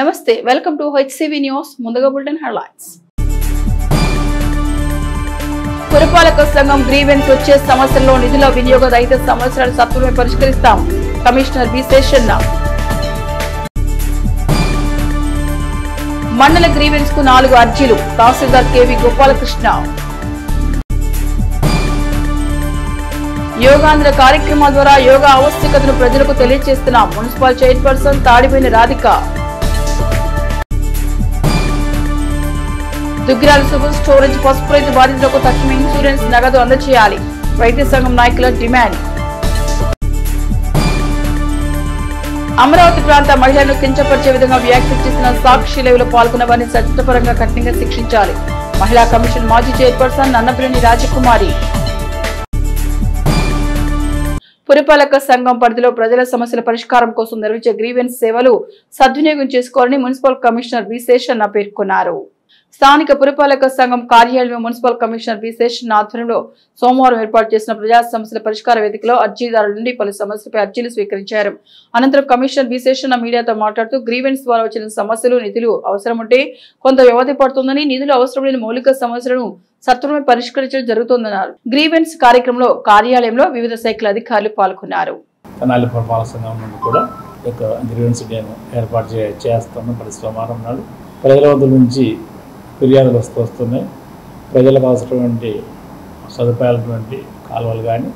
నమస్తే, welcome to HCV news. ముందుగా bulletin headlines. పురపాలక సంఘం గ్రీవెన్స్ వచ్చే సమస్యల్లో నిధుల వినియోగ రహిత సమస్యలను సత్వరమే పరిష్కరిస్తాం. Commissioner B Seshanna. మండల గ్రీవెన్స్ కు 4 అర్జీలు. తహసీల్దార్ కేవి గోపాలకృష్ణ. యోగాంధ్ర కార్యక్రమాల ద్వారా యోగా ఆవశ్యకతను ప్రజలకు తెలియజేస్తున్నాం. Municipal chairperson తాడిపోయిన Radhika. Duggirala super storage పసుపు రైతు బాధితులకు తక్షణ ఇన్సూరెన్స్ నగదు అందజేయాలి. రైతు సంఘం నాయకుల డిమాండ్. అమరావతి ప్రాంత మహిళలను కించపరిచే విధంగా వ్యాఖ్యలు చేసిన సాక్షి లైవ్లో పాల్గొన్న వారిని చట్టపరంగా కఠినంగా శిక్షించాలి. మహిళా కమిషన్ మాజీ చైర్పర్సన్ నన్నపిల్లని రాజకుమారి. పురపాలక సంఘం పరిధిలో ప్రజల సమస్యల పరిష్కారం కోసం నిర్వహించే గ్రీవెన్స్ సేవలు సద్వినియోగం చేసుకోవాలని మున్సిపల్ కమిషనర్ బి శేషన్న పేర్కొన్నారు. స్థానిక పురపాలక సంఘం కార్యాలయంలో మున్సిపల్ కమిషనర్ బి శేషన్న ఆధ్వర్యంలో సోమవారం ఏర్పాటు చేసిన ప్రజా సమస్యల పరిష్కార వేదికలో అర్జీదారుల నుండి పలు సమస్యలపై అర్జీలు స్వీకరించారు. అనంతరం కమిషనర్ బి శేషన్న మీడియాతో మాట్లాడుతూ గ్రీవెన్స్ ద్వారా వచ్చిన సమస్యలు నిధులు అవసరం ఉంటే కొంత వ్యవధి పడుతుందని, నిధులు అవసరం లేని మౌలిక సమస్యలను సత్వరమే పరిష్కరించడం జరుగుతుందన్నారు. గ్రీవెన్స్ కార్యక్రమంలో కార్యాలయంలో వివిధ శాఖల అధికారులు పాల్గొన్నారు. తెనాలి పురపాలక సంఘం నుండి కూడా గ్రీవెన్స్ డేను ఏర్పాటు చేస్తున్నాం. ప్రతి సోమవారం నాడు ప్రజల వద్ద నుంచి ఫిర్యాదులు వస్తున్నాయి. ప్రజలకు అవసరమైన సదుపాయాలటువంటి కాలువలు కానీ,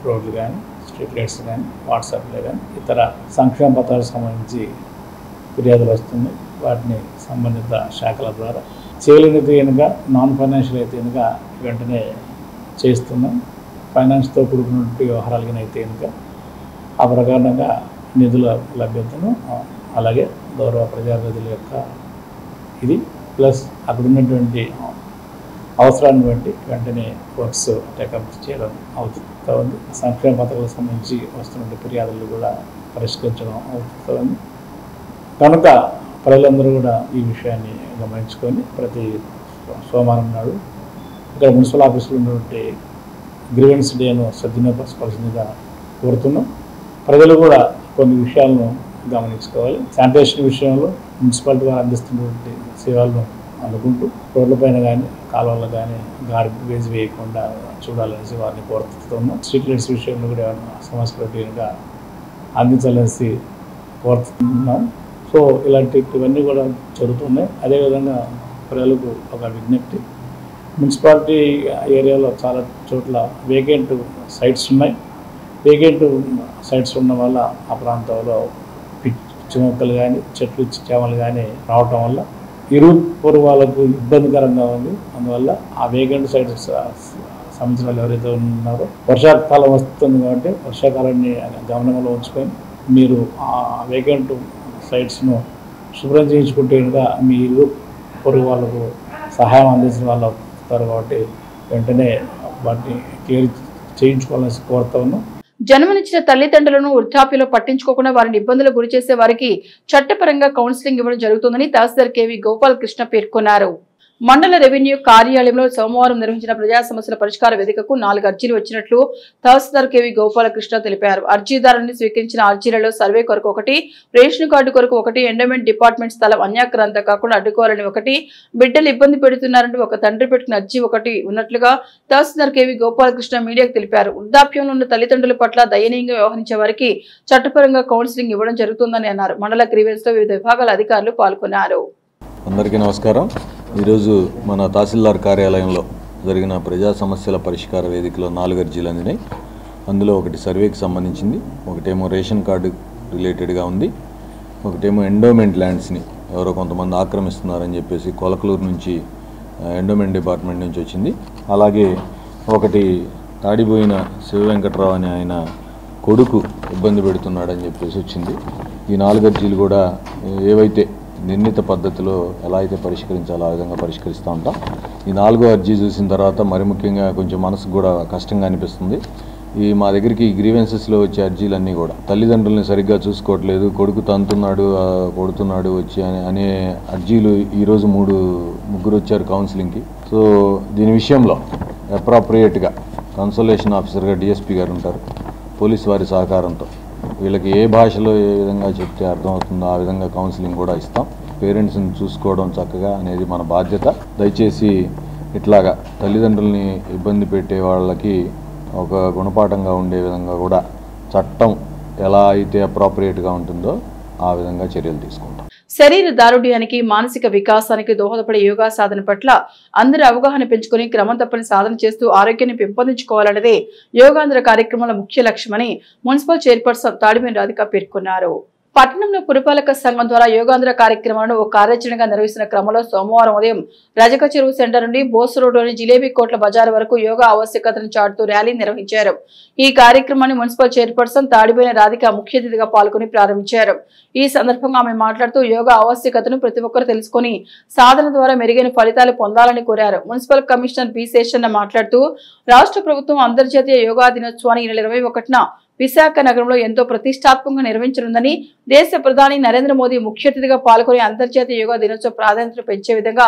రోడ్లు కానీ, స్ట్రీట్ లైట్స్ కానీ, వాట్సాప్లే కానీ ఇతర సంక్షేమ పథకాలకు సంబంధించి ఫిర్యాదులు వస్తున్నాయి. వాటిని సంబంధిత శాఖల ద్వారా చేయలేనిది కనుక, నాన్ ఫైనాన్షియల్ అయితే కనుక వెంటనే చేస్తున్నాం. ఫైనాన్స్తో కూడుకున్నటువంటి వ్యవహారాలు అయితే కనుక ఆ ప్రకారంగా నిధుల లభ్యతను, అలాగే గౌరవ ప్రజాప్రతినిధుల యొక్క ఇది ప్లస్ అక్కడ ఉన్నటువంటి అవసరాన్ని బట్టి వెంటనే వర్క్స్ టేకప్ చేయడం అవుతుంది. సంక్షేమ పథకాలకు సంబంధించి వస్తున్న ఫిర్యాదులు కూడా పరిష్కరించడం అవుతుంది. కనుక ప్రజలందరూ కూడా ఈ విషయాన్ని గమనించుకొని ప్రతి సోమవారం నాడు ఇక్కడ మున్సిపల్ ఆఫీసులో ఉన్నటువంటి గ్రీవెన్స్ డేను సద్వినియోగపరచుకోవాల్సిందిగా కోరుతున్నాం. ప్రజలు కూడా కొన్ని విషయాలను గమనించుకోవాలి. శానిటేషన్ విషయంలో మున్సిపాలిటీ వారు అందిస్తున్నటువంటి సేవలను అనుకుంటూ రోడ్లపైన కానీ, కాలువల్లో కానీ గార్బేజ్ వేయకుండా చూడాలనేసి వారిని కోరుతున్నాం. స్ట్రీట్ లైట్స్ విషయంలో కూడా ఏమైనా సమస్యలు కనుక అందించాలనేసి కోరుతున్నాం. సో ఇలాంటివన్నీ కూడా జరుగుతున్నాయి. అదేవిధంగా ప్రజలకు ఒక విజ్ఞప్తి, మున్సిపాలిటీ ఏరియాలో చాలా చోట్ల వేకెంట్ సైట్స్ ఉన్నాయి. వేకెంట్ సైట్స్ ఉండడం వల్ల ఆ ప్రాంతంలో పిచ్చి మొక్కలు కానీ, చెట్లు చేమలు కానీ రావటం వల్ల ఇరు పొరుగు వాళ్ళకు ఇబ్బందికరంగా ఉంది. అందువల్ల ఆ వేకెంట్ సైట్స్ సంబంధించిన వాళ్ళు ఎవరైతే ఉన్నారో వర్షాకాలం వస్తుంది కాబట్టి వర్షాకాలాన్ని గమనంలో ఉంచుకొని మీరు ఆ వేకెంట్ సైట్స్ను శుభ్రం చేయించుకుంటే కనుక మీ ఇరు పొరుగు వాళ్ళకు సహాయం అందించిన వాళ్ళు అవుతారు. కాబట్టి వెంటనే వాటిని క్లియర్ చేయించుకోవాలని కోరుతా ఉన్నాం. జన్మనిచ్చిన తల్లిదండ్రులను వృద్ధాప్యలో పట్టించుకోకుండా వారిని ఇబ్బందులకు గురి చేసే వారికి చట్టపరంగా కౌన్సిలింగ్ ఇవ్వడం జరుగుతుందని తహసీల్దార్ కేవి గోపాలకృష్ణ పేర్కొన్నారు. మండల రెవెన్యూ కార్యాలయంలో సోమవారం నిర్వహించిన ప్రజా సమస్యల పరిష్కార వేదికకు 4 అర్జీలు వచ్చినట్లు తహసీల్దార్ కేవి గోపాలకృష్ణ తెలిపారు. అర్జీదారుని స్వీకరించిన అర్జీలలో సర్వే కొరకు 1, రేషన్ కార్డు కొరకు 1, ఎండోమెంట్ డిపార్ట్మెంట్ స్థలం అన్యాక్రాంత కాకుండా అడ్డుకోవాలని 1, బిడ్డలు ఇబ్బంది పెడుతున్నారంటూ ఒక తండ్రి పెట్టిన అర్జీ 1 ఉన్నట్లుగా తహసీల్దార్ కేవి గోపాలకృష్ణ మీడియాకు తెలిపారు. వృద్ధాప్యంలో ఉన్న తల్లిదండ్రుల పట్ల దయనీయంగా వ్యవహరించే వారికి చట్టపరంగా కౌన్సిలింగ్ ఇవ్వడం జరుగుతుందని అన్నారు. మండల గ్రీవెన్స్ లో వివిధ విభాగాల అధికారులు పాల్గొన్నారు. అందరికీ నమస్కారం. ఈరోజు మన తహసీల్దార్ కార్యాలయంలో జరిగిన ప్రజా సమస్యల పరిష్కార వేదికలో 4 అర్జీలు అందినాయి. అందులో 1 సర్వేకి సంబంధించింది, 1 రేషన్ కార్డు రిలేటెడ్గా ఉంది, 1 ఎండోమెంట్ ల్యాండ్స్ని ఎవరో కొంతమంది ఆక్రమిస్తున్నారని చెప్పేసి కొలకలూరు నుంచి ఎండోమెంట్ డిపార్ట్మెంట్ నుంచి వచ్చింది. అలాగే 1 తాడిపోయిన శివ వెంకట్రావు అని ఆయన కొడుకు ఇబ్బంది పెడుతున్నాడని చెప్పేసి వచ్చింది. ఈ 4 అర్జీలు కూడా ఏవైతే నిర్ణీత పద్ధతిలో ఎలా అయితే పరిష్కరించాలో ఆ విధంగా పరిష్కరిస్తూ ఉంటాం. ఈ 4వ అర్జీ చూసిన తర్వాత మరి ముఖ్యంగా కొంచెం మనసుకు కూడా కష్టంగా అనిపిస్తుంది. మా దగ్గరికి ఈ గ్రీవెన్సెస్లో వచ్చే అర్జీలన్నీ కూడా తల్లిదండ్రులని సరిగ్గా చూసుకోవట్లేదు, కొడుకు తంతున్నాడు, కొడుతున్నాడు వచ్చి అనే అర్జీలు ఈరోజు 3 వచ్చారు కౌన్సిలింగ్కి. సో దీని విషయంలో అప్రాప్రియేట్గా కన్సల్టేషన్ ఆఫీసర్గా డిఎస్పీ గారు ఉంటారు, పోలీసు వారి సహకారంతో వీళ్ళకి ఏ భాషలో ఏ విధంగా చెప్తే అర్థమవుతుందో ఆ విధంగా కౌన్సిలింగ్ కూడా ఇస్తాం. పేరెంట్స్ని చూసుకోవడం చక్కగా అనేది మన బాధ్యత. దయచేసి ఇట్లాగా తల్లిదండ్రుల్ని ఇబ్బంది పెట్టే వాళ్ళకి ఒక గుణపాఠంగా ఉండే విధంగా కూడా చట్టం ఎలా అయితే అప్రాప్రియేట్గా ఉంటుందో ఆ విధంగా చర్యలు తీసుకుంటాం. శరీర దారుఢ్యానికి మానసిక వికాసానికి దోహదపడే యోగా సాధన పట్ల అందరూ అవగాహన పెంచుకుని క్రమం తప్పని సాధన చేస్తూ ఆరోగ్యాన్ని పెంపొందించుకోవాలన్నదే యోగాంధ్ర కార్యక్రమాల ముఖ్య లక్ష్యమని మున్సిపల్ చైర్పర్సన్ తాడిమేని రాధిక పేర్కొన్నారు. పట్టణంలో పురపాలక సంఘం ద్వారా యోగాంధ్ర కార్యక్రమాలను ఒక కార్యాచరణగా నిర్వహిస్తున్న క్రమంలో సోమవారం ఉదయం రజక చెరువు సెంటర్ నుండి బోస్ రోడ్లోని జిలేబీ కోట్ల బజార్ వరకు యోగా ఆవశ్యకతను చాటుతూ ర్యాలీ నిర్వహించారు. ఈ కార్యక్రమాన్ని మున్సిపల్ చైర్పర్సన్ తాడిపోయిన రాధిక ముఖ్య అతిథిగా పాల్గొని ప్రారంభించారు. ఈ సందర్భంగా ఆమె మాట్లాడుతూ యోగా ఆవశ్యకతను ప్రతి ఒక్కరు తెలుసుకుని సాధన ద్వారా మెరుగైన ఫలితాలు పొందాలని కోరారు. మున్సిపల్ కమిషనర్ బి శేషన్న మాట్లాడుతూ రాష్ట్ర ప్రభుత్వం అంతర్జాతీయ యోగా దినోత్సవాన్ని ఈ నెల 21న విశాఖ నగరంలో ఎంతో ప్రతిష్టాత్మకంగా నిర్వహించనుందని దేశ ప్రధాని నరేంద్ర మోదీ ముఖ్య అతిథిగా పాల్గొని అంతర్జాతీయ యోగా దినోత్సవ ప్రాధాన్యతను పెంచే విధంగా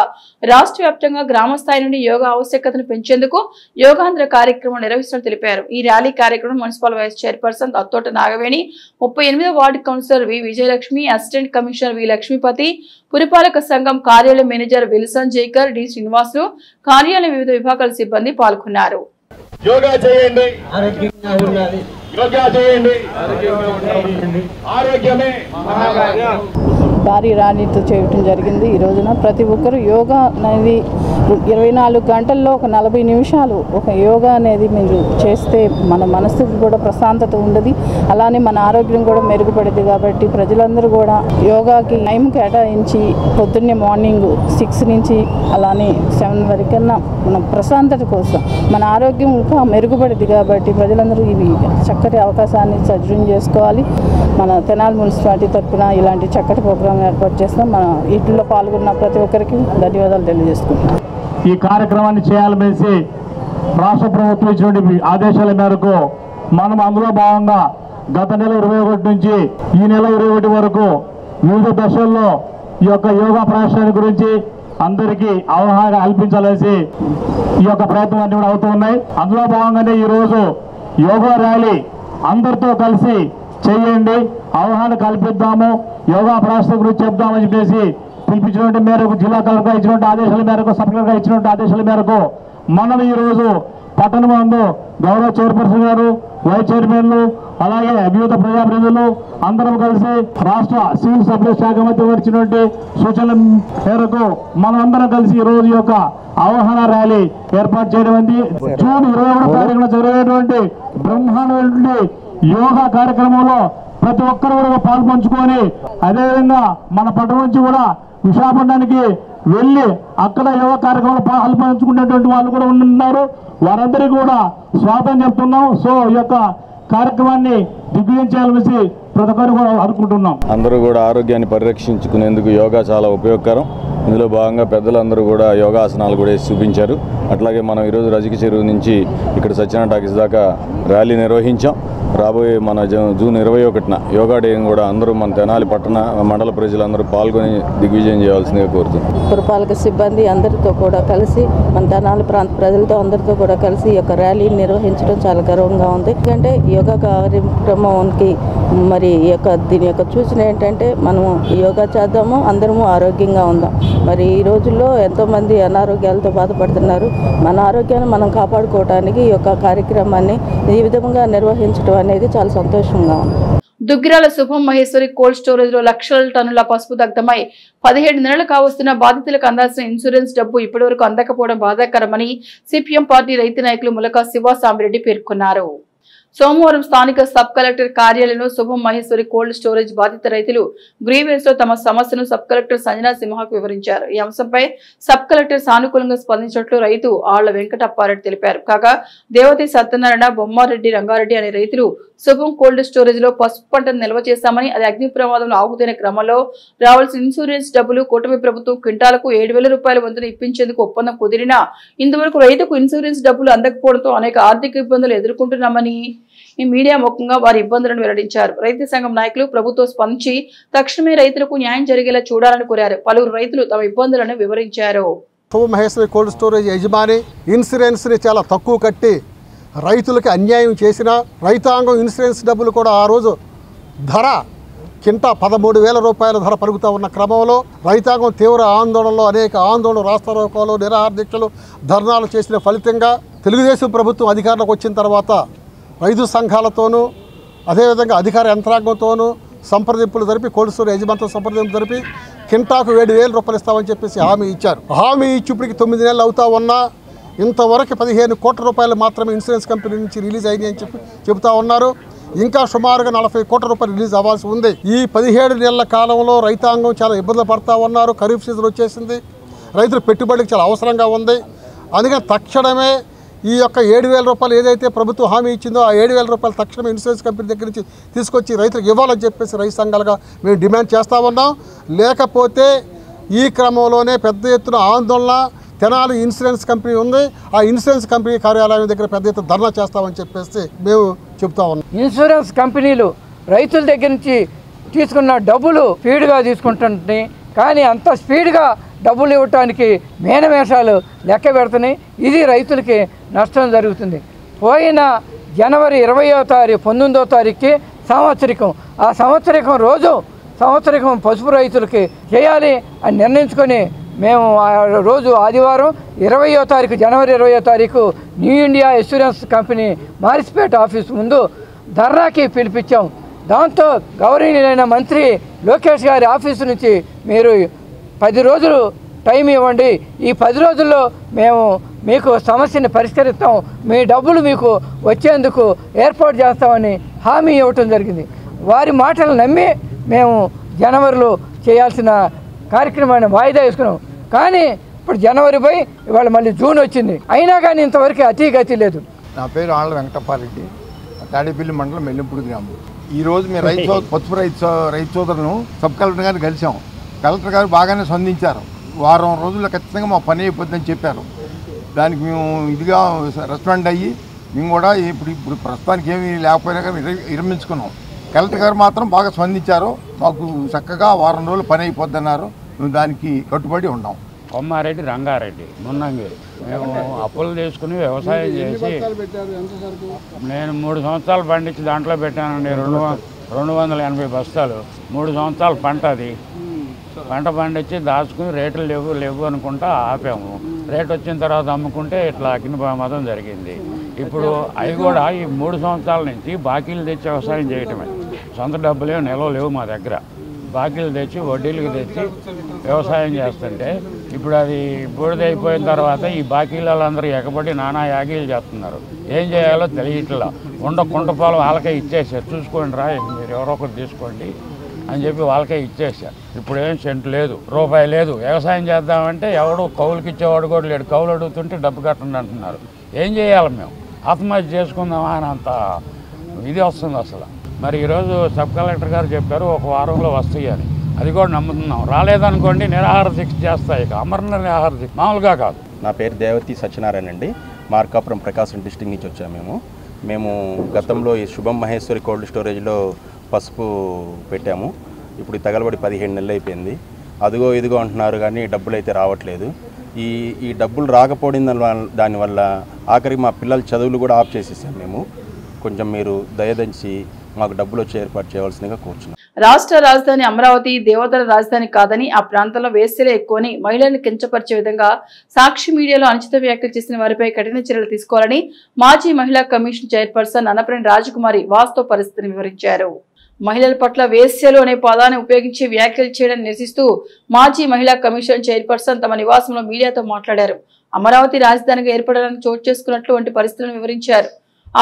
రాష్ట్ర వ్యాప్తంగా గ్రామ స్థాయి నుండి యోగా ఆవశ్యకతను పెంచేందుకు యోగాంధ్ర కార్యక్రమం నిర్వహిస్తున్నట్టు తెలిపారు. ఈ ర్యాలీ కార్యక్రమం municipal vice chairperson Attota Nagaveni, 38వ ward councillor V Vijayalakshmi, assistant commissioner V Lakshmipathi, పురపాలక సంఘం కార్యాలయ manager Wilson Jaikar, D Srinivasulu, కార్యాలయ వివిధ విభాగాల సిబ్బంది పాల్గొన్నారు. యోగా చేయండి, యోగా చేయండి, ఆరోగ్యమే మహాభాగ్యం. భారీ ర్యాలీతో చేయటం జరిగింది. ఈ రోజున ప్రతి ఒక్కరు యోగా అనేది 24 గంటల్లో ఒక 40 నిమిషాలు ఒక యోగా అనేది మీరు చేస్తే మన మనసుకు కూడా ప్రశాంతత ఉండదు, అలానే మన ఆరోగ్యం కూడా మెరుగుపడుతుంది. కాబట్టి ప్రజలందరూ కూడా యోగాకి టైం కేటాయించి పొద్దున్నే మార్నింగ్ 6 నుంచి అలానే 7 వరకన్నా మన ప్రశాంతత కోసం మన ఆరోగ్యం ఇంకా మెరుగుపడుతుంది. కాబట్టి ప్రజలందరూ ఇవి చక్కటి అవకాశాన్ని సద్వినియోగం చేసుకోవాలి. మన తెనాలి మున్సిపాలిటీ తరఫున ఇలాంటి చక్కటి ప్రోగ్రాం ఏర్పాటు చేస్తాం. మన వీటిల్లో పాల్గొన్న ప్రతి ఒక్కరికి ధన్యవాదాలు తెలియజేసుకుంటున్నాం. ఈ కార్యక్రమాన్ని చేయాలనేసి రాష్ట్ర ప్రభుత్వం ఇచ్చినటువంటి ఆదేశాల మేరకు మనం అందులో భాగంగా గత నెల 21 నుంచి ఈ నెల 21 వరకు వివిధ దశల్లో ఈ యొక్క యోగా ప్రదర్శన గురించి అందరికీ అవగాహన కల్పించాలనేసి ఈ యొక్క ప్రయత్నాలు కూడా అవుతూ ఉన్నాయి. అందులో భాగంగానే ఈరోజు యోగా ర్యాలీ అందరితో కలిసి చేయండి, అవగాహన కల్పిద్దాము, యోగా ప్రదర్శన గురించి చెప్దామని చెప్పేసి పిలిపించినటువంటి మేరకు జిల్లా కలెక్టర్ ఇచ్చినటువంటి ఆదేశాల మేరకు, సబ్ కలెక్టర్ ఇచ్చినటువంటి ఆదేశాల మేరకు మనం ఈరోజు పట్టణంలో గౌరవ చైర్పర్సన్ గారు, వైస్ చైర్మన్లు, అలాగే వివిధ ప్రజాప్రతినిధులు అందరం కలిసి రాష్ట్ర సివిల్ సప్లై శాఖ మంత్రి ఇచ్చినటువంటి సూచనల మేరకు మనం అందరం కలిసి ఈ రోజు యొక్క అవగాహన ర్యాలీ ఏర్పాటు చేయడం ఉంది. జూన్ 21 తారీఖున జరిగేటువంటి బ్రహ్మాండమైనటువంటి యోగా కార్యక్రమంలో ప్రతి ఒక్కరు కూడా పాల్పంచుకొని అదేవిధంగా మన పట్టణం నుంచి కూడా విశాఖపట్నానికి వెళ్ళి అక్కడ యోగా కార్యక్రమంలో పాల్పంచుకునేటువంటి వాళ్ళు కూడా ఉన్నారు. వారందరికీ కూడా స్వాగతం చెప్తున్నాం. సో ఈ యొక్క కార్యక్రమాన్ని దిగ్విజయం చేయాలని ప్రతి ఒక్కరు కూడా అనుకుంటున్నాం. అందరూ కూడా ఆరోగ్యాన్ని పరిరక్షించుకునేందుకు యోగా చాలా ఉపయోగకరం. ఇందులో భాగంగా పెద్దలందరూ కూడా యోగాసనాలు కూడా వేసి చూపించారు. అట్లాగే మనం ఈరోజు రజక చెరువు నుంచి ఇక్కడ సత్యనారాయణ టాకీస్ దాకా ర్యాలీ నిర్వహించాం. రాబోయే మన జూన్ 21న యోగా డే కూడా అందరూ మన తెనాలి పట్టణ మండల ప్రజలందరూ పాల్గొని దిగ్విజయం చేయాల్సిందిగా కోరుతున్నాం. పురపాలక సిబ్బంది అందరితో కూడా కలిసి మన తెనాలి ప్రాంత ప్రజలతో అందరితో కూడా కలిసి ఈ యొక్క ర్యాలీని నిర్వహించడం చాలా గర్వంగా ఉంది. ఎందుకంటే యోగా కార్యక్రమానికి మరి దీని యొక్క సూచన ఏంటంటే మనము యోగా చేద్దాము, అందరము ఆరోగ్యంగా ఉందాం. మరి ఈ రోజుల్లో ఎంతోమంది అనారోగ్యాలతో బాధపడుతున్నారు. మన ఆరోగ్యాన్ని మనం కాపాడుకోవడానికి ఈ యొక్క కార్యక్రమాన్ని ఈ విధంగా నిర్వహించడం అనేది చాలా సంతోషంగా ఉంది. దుగ్గిరాల శుభం మహేశ్వరి కోల్డ్ స్టోరేజ్ లో లక్షల టన్నుల పసుపు దగ్ధమై 17 నెలలు కావస్తున్న బాధితులకు అందాల్సిన ఇన్సూరెన్స్ డబ్బు ఇప్పటివరకు అందకపోవడం బాధాకరమని సిపిఎం పార్టీ రైతు నాయకులు ములకా శివ సామిరెడ్డి పేర్కొన్నారు. సోమవారం స్థానిక సబ్ కలెక్టర్ కార్యాలయంలో శుభం మహేశ్వరి కోల్డ్ స్టోరేజ్ బాధిత రైతులు గ్రీవెన్స్ లో తమ సమస్యను సబ్ కలెక్టర్ సంజనా సింహకు వివరించారు. ఈ అంశంపై సబ్ కలెక్టర్ సానుకూలంగా స్పందించినట్లు రైతు ఆళ్ల వెంకటప్పారెడ్డి తెలిపారు. కాగా దేవతి సత్యనారాయణ, బొమ్మారెడ్డి, రంగారెడ్డి అనే రైతులు శుభం కోల్డ్ స్టోరేజ్ లో పసుపు పంటను నిల్వ చేశామని, అది అగ్ని ప్రమాదంలో ఆహుతైన క్రమంలో రావాల్సిన ఇన్సూరెన్స్ డబ్బులు కూటమి ప్రభుత్వం క్వింటాలకు 7,000 రూపాయల వంతున ఇప్పించేందుకు ఒప్పందం కుదిరినా ఇంతవరకు రైతుకు ఇన్సూరెన్స్ డబ్బులు అందకపోవడంతో అనేక ఆర్థిక ఇబ్బందులు ఎదుర్కొంటున్నామని ఈ మీడియా ముఖంగా వారి ఇబ్బందులను వెల్లడించారు. రైతు సంఘం నాయకులు ప్రభుత్వం స్పందించి తక్షణమే రైతులకు న్యాయం జరిగేలా చూడాలని కోరారు. పలువురు రైతులు తమ ఇబ్బందులను వివరించారు. మహేశ్వరి కోల్డ్ స్టోరేజ్ యజమాని ఇన్సూరెన్స్ని చాలా తక్కువ కట్టి రైతులకి అన్యాయం చేసిన రైతాంగం ఇన్సూరెన్స్ డబ్బులు కూడా ఆ రోజు ధర కింటా 13,000 రూపాయల ధర పలుకుతూ ఉన్న క్రమంలో రైతాంగం తీవ్ర ఆందోళనలో అనేక ఆందోళనలు, రాస్తారోకోలు, నిరాహార దీక్షలు, ధర్నాలు చేసిన ఫలితంగా తెలుగుదేశం ప్రభుత్వం అధికారంలోకి వచ్చిన తర్వాత రైతు సంఘాలతోనూ అదేవిధంగా అధికార యంత్రాంగంతోనూ సంప్రదింపులు జరిపి కోల్డ్ స్టోరేజ్ యజమానితో సంప్రదింపులు జరిపి కింటాకు 7,000 రూపాయలు ఇస్తామని చెప్పేసి హామీ ఇచ్చారు. హామీ ఇచ్చి ఇప్పటికి 9 నెలలు అవుతా ఉన్నా ఇంతవరకు 15 కోట్ల రూపాయలు మాత్రమే ఇన్సూరెన్స్ కంపెనీ నుంచి రిలీజ్ అయినాయి అని చెబుతా ఉన్నారు. ఇంకా సుమారుగా 40 కోట్ల రూపాయలు రిలీజ్ అవ్వాల్సి ఉంది. ఈ 17 నెలల కాలంలో రైతాంగం చాలా ఇబ్బందులు పడతా ఉన్నారు. ఖరీఫ్ సీజన్ వచ్చేసింది, రైతుల పెట్టుబడికి చాలా అవసరంగా ఉంది. అందుకని తక్షణమే ఈ యొక్క 7,000 రూపాయలు ఏదైతే ప్రభుత్వం హామీ ఇచ్చిందో ఆ 7,000 రూపాయలు తక్షణమే ఇన్సూరెన్స్ కంపెనీ దగ్గర నుంచి తీసుకొచ్చి రైతులకు ఇవ్వాలని చెప్పేసి రైతు సంఘాలుగా మేము డిమాండ్ చేస్తూ ఉన్నాం. లేకపోతే ఈ క్రమంలోనే పెద్ద ఎత్తున ఆందోళన, తెనాలి ఇన్సూరెన్స్ కంపెనీ ఉంది, ఆ ఇన్సూరెన్స్ కంపెనీ కార్యాలయం దగ్గర పెద్ద ఎత్తున ధర్నా చేస్తామని చెప్పేసి మేము చెప్తా ఉన్నాం. ఇన్సూరెన్స్ కంపెనీలు రైతుల దగ్గర నుంచి తీసుకున్న డబ్బులు స్పీడ్గా తీసుకుంటుంది, కానీ అంత స్పీడ్గా డబ్బులు ఇవ్వటానికి మేనమేషాలు లెక్క పెడుతున్నాయి. ఇది రైతులకి నష్టం జరుగుతుంది. పోయిన జనవరి 20వ తారీఖు 19వ తారీఖుకి సంవత్సరికం, ఆ సంవత్సరికం పసుపు రైతులకి చేయాలి అని నిర్ణయించుకొని మేము ఆ రోజు ఆదివారం 20వ తారీఖు జనవరి 20వ తారీఖు new India insurance company Marispeta office ముందు ధర్నాకి పిలిపించాం. దాంతో గౌరవనీయులైన మంత్రి లోకేష్ గారి ఆఫీసు నుంచి మీరు 10 రోజులు టైం ఇవ్వండి, ఈ 10 రోజుల్లో మేము మీకు సమస్యని పరిష్కరిస్తాం, మీ డబ్బులు మీకు వచ్చేందుకు ఏర్పాటు చేస్తామని హామీ ఇవ్వటం జరిగింది. వారి మాటలు నమ్మి మేము జనవరిలో చేయాల్సిన కార్యక్రమాన్ని వాయిదా వేసుకున్నాం. కానీ ఇప్పుడు జనవరి పోయి ఇవాళ మళ్ళీ జూన్ వచ్చింది, అయినా కానీ ఇంతవరకు అతిగతి లేదు. నా పేరు ఆళ్ళ వెంకటప్పారెడ్డి, తాడేపల్లి మండలం మెల్లింపూడి గ్రామం. ఈరోజు మేము పసుపు రైతు సోదరులను సబ్ కలెక్టర్ గారిని కలిసాం. కలెక్టర్ గారు బాగానే స్పందించారు. వారం రోజుల్లో ఖచ్చితంగా మా పని అయిపోతుందని చెప్పారు. దానికి మేము ఇదిగా రెస్పాండ్ అయ్యి మేము కూడా ఇప్పుడు ప్రస్తుతానికి ఏమీ లేకపోయినా కానీ విరమించుకున్నాం. కలెక్టర్ గారు మాత్రం బాగా స్పందించారు. మాకు చక్కగా వారం రోజులు పని అయిపోద్ది అన్నారు. మేము దానికి కట్టుబడి ఉన్నాం. కొమ్మారెడ్డి రంగారెడ్డి మున్నంగిరి. మేము అప్పులు తీసుకుని వ్యవసాయం చేసి నేను 3 సంవత్సరాలు పండించి దాంట్లో పెట్టానండి 280 బస్తాలు. 3 సంవత్సరాలు పంట, అది పంట పండించి దాచుకుని రేట్లు లేవు అనుకుంటా ఆపాము. రేట్ వచ్చిన తర్వాత అమ్ముకుంటే ఇట్లా అగ్ని ప్రమాదం జరిగింది. ఇప్పుడు అవి కూడా ఈ 3 సంవత్సరాల నుంచి బాకీలు తెచ్చి వ్యవసాయం చేయటమే. సొంత డబ్బులేవు నిల్వ లేవు మా దగ్గర. బాకీలు తెచ్చి వడ్డీలకు తెచ్చి వ్యవసాయం చేస్తుంటే ఇప్పుడు అది బూడిదైపోయిన తర్వాత ఈ బాకీలు వాళ్ళందరూ ఎగబడి నానా యాగీలు చేస్తున్నారు. ఏం చేయాలో తెలియట్లా. కుంట పొలం వాళ్ళకే ఇచ్చేసారు. చూసుకోండి రా, మీరు ఎవరో ఒకరు తీసుకోండి అని చెప్పి వాళ్ళకే ఇచ్చేసారు. ఇప్పుడు ఏం సెంటు లేదు, రూపాయి లేదు. వ్యవసాయం చేద్దామంటే ఎవడు కౌలుకి ఇచ్చేవాడు కూడా లేడు. కౌలు అడుగుతుంటే డబ్బు కట్టండి అంటున్నారు. ఏం చేయాలి? మేము ఆత్మహత్య చేసుకుందామా అని అంత ఇది వస్తుంది అసలు. మరి ఈరోజు సబ్ కలెక్టర్ గారు చెప్పారు 1 వారంలో వస్తాయి అని. అది కూడా నమ్ముతున్నాం. రాలేదనుకోండి నిరాహార దీక్ష చేస్తాయి. అమరణ నిరాహార దీక్ష మామూలుగా కాదు. నా పేరు దేవతి సత్యనారాయణ అండి. మార్కాపురం ప్రకాశం డిస్ట్రిక్ట్ నుంచి వచ్చాము. మేము గతంలో ఈ శుభం మహేశ్వరి కోల్డ్ స్టోరేజ్లో పసుపు పెట్టాము. ఇప్పుడు తగలబడి 15 నెలలు అయిపోయింది. అదిగో ఇదిగో అంటున్నారు కానీ డబ్బులు అయితే రావట్లేదు. ఈ డబ్బులు రాకపోవడం దానివల్ల ఆఖరికి మా పిల్లల చదువులు కూడా ఆఫ్ చేసేసాం మేము. కొంచెం మీరు దయదంచి మాకు డబ్బులు వచ్చి ఏర్పాటు చేయవలసిందిగా కోరుచున్నాం. రాష్ట్ర రాజధాని అమరావతి దేవతల రాజధాని కాదని, ఆ ప్రాంతంలో వేశ్యలే ఎక్కువని, మహిళలను కించపరిచే విధంగా సాక్షి మీడియాలో అనుచిత వ్యాఖ్యలు చేసిన వారిపై కఠిన చర్యలు తీసుకోవాలని మాజీ మహిళా కమిషన్ చైర్పర్సన్ అన్నప్రేణి రాజకుమారి వాస్తవ పరిస్థితిని వివరించారు. మహిళల పట్ల వేశ్యలు అనే పదాన్ని ఉపయోగించి వ్యాఖ్యలు చేయడం నిరసిస్తూ మాజీ మహిళా కమిషన్ చైర్పర్సన్ తమ నివాసంలో మీడియాతో మాట్లాడారు. అమరావతి రాజధానిగా ఏర్పడడానికి చోటు చేసుకున్నట్లు వంటి పరిస్థితులను వివరించారు.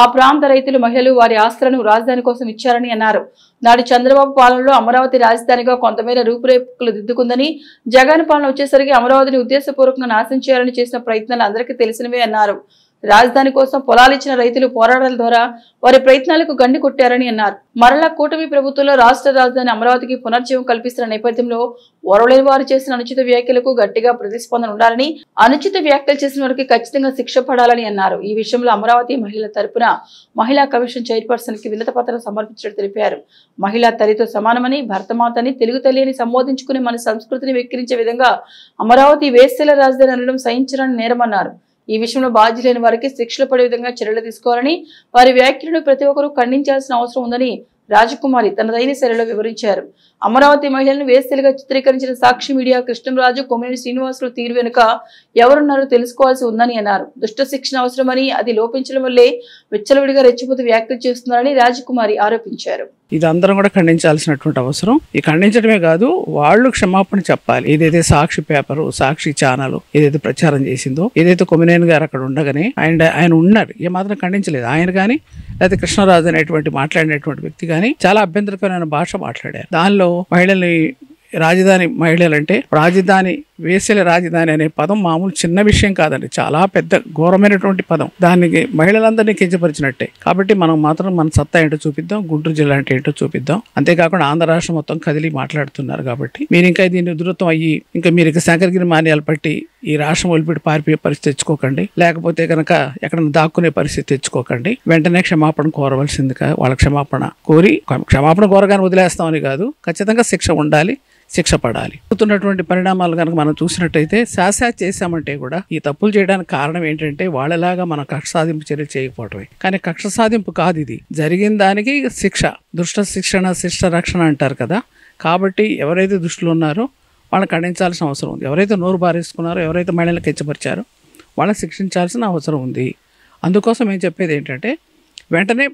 ఆ ప్రాంత రైతులు, మహిళలు వారి ఆస్తులను రాజధాని కోసం ఇచ్చారని అన్నారు. నాడు చంద్రబాబు పాలనలో అమరావతి రాజధానిగా కొంతమేర రూపురేఖలు దిద్దుకుందని, జగన్ పాలన వచ్చేసరికి అమరావతిని ఉద్దేశపూర్వకంగా నాశనం చేయాలని చేసిన ప్రయత్నాలు అందరికీ తెలిసినవే అన్నారు. రాజధాని కోసం పొలాలు ఇచ్చిన రైతులు పోరాటాల ద్వారా వారి ప్రయత్నాలకు గండి కొట్టారని అన్నారు. మరలా కూటమి ప్రభుత్వంలో రాష్ట్ర రాజధాని అమరావతికి పునర్జీవం కల్పిస్తున్న నేపథ్యంలో ఓరవలేని వారు చేసిన అనుచిత వ్యాఖ్యలకు గట్టిగా ప్రతిస్పందన ఉండాలని, అనుచిత వ్యాఖ్యలు చేసిన వారికి ఖచ్చితంగా శిక్ష పడాలని అన్నారు. ఈ విషయంలో అమరావతి మహిళల తరపున మహిళా కమిషన్ చైర్పర్సన్ కి వినతి పత్రం సమర్పించినట్టు తెలిపారు. మహిళా తల్లితో సమానమని, భరతమాతని, తెలుగు తల్లి అని సంబోధించుకుని మన సంస్కృతిని వెక్కిరించే విధంగా అమరావతి వేశ్యల రాజధాని అనడం సహించడానికి నేరమన్నారు. ఈ విషయంలో బాధ్యులైన వారికి శిక్షలు పడే విధంగా చర్యలు తీసుకోవాలని, వారి వ్యాఖ్యలను ప్రతి ఒక్కరూ ఖండించాల్సిన అవసరం ఉందని రాజకుమారి తన దైన శైలిలో వివరించారు. అమరావతి మహిళలను వేశ్యలుగా చిత్రీకరించిన సాక్షి మీడియా కృష్ణంరాజు, కొమ్మినేని శ్రీనివాసులు తీరు వెనుక ఎవరున్నారో తెలుసుకోవాల్సి ఉందని అన్నారు. దుష్ట శిక్షణ అవసరమని, అది లోపించడం వల్లే విచ్చలవిడిగా రెచ్చిపోతూ వ్యాఖ్యలు చేస్తున్నారని రాజకుమారి ఆరోపించారు. ఇది అందరం కూడా ఖండించాల్సినటువంటి అవసరం. ఈ ఖండించడమే కాదు, వాళ్ళు క్షమాపణ చెప్పాలి. ఏదైతే సాక్షి పేపరు, సాక్షి ఛానల్ ఏదైతే ప్రచారం చేసిందో, ఏదైతే కొమ్మినేని గారు అక్కడ ఉండగానే ఆయన ఉన్నారు, ఏమాత్రం ఖండించలేదు. ఆయన కానీ లేకపోతే కృష్ణరాజు అనేటువంటి మాట్లాడినటువంటి వ్యక్తి కానీ చాలా అభ్యంతరకరమైన భాష మాట్లాడారు. దానిలో మహిళల్ని రాజధాని మహిళలంటే రాజధాని వేసల రాజధాని అనే పదం మామూలు చిన్న విషయం కాదండి, చాలా పెద్ద ఘోరమైనటువంటి పదం. దానికి మహిళలందరినీ కించపరిచినట్టే. కాబట్టి మనం మాత్రం మన సత్తా ఏంటో చూపిద్దాం, గుంటూరు జిల్లా అంటే ఏంటో చూపిద్దాం. అంతేకాకుండా ఆంధ్ర రాష్ట్రం మొత్తం కదిలి మాట్లాడుతున్నారు కాబట్టి మీరు ఇంకా దీన్ని ఉధృతం అయ్యి ఇంకా మీరు ఇక శంకరగిరి మాన్యాలు పట్టి ఈ రాష్ట్రం వదిలిపెట్టి పారిపోయే పరిస్థితి తెచ్చుకోకండి. లేకపోతే కనుక ఎక్కడైనా దాక్కునే పరిస్థితి తెచ్చుకోకండి. వెంటనే క్షమాపణ కోరవలసిందిగా వాళ్ళ క్షమాపణ కోరగానే వదిలేస్తామని కాదు, ఖచ్చితంగా శిక్ష ఉండాలి, శిక్ష పడాలి. జరుగుతున్నటువంటి పరిణామాలు కనుక మనం చూసినట్టయితే శాసన చేశామంటే కూడా ఈ తప్పులు చేయడానికి కారణం ఏంటంటే వాళ్ళలాగా మనం కక్ష సాధింపు చర్యలు చేయకపోవటమే. కానీ కక్ష సాధింపు కాదు, ఇది జరిగిన దానికి శిక్ష. దుష్ట శిక్షణ శిష్ట రక్షణ అంటారు కదా. కాబట్టి ఎవరైతే దుష్టులు ఉన్నారో వాళ్ళని ఖండించాల్సిన అవసరం ఉంది. ఎవరైతే నోరు బారేసుకున్నారో, ఎవరైతే మహిళలను కించపరిచారో వాళ్ళని శిక్షించాల్సిన అవసరం ఉంది. అందుకోసం ఏం చెప్పేది ఏంటంటే వెంటనే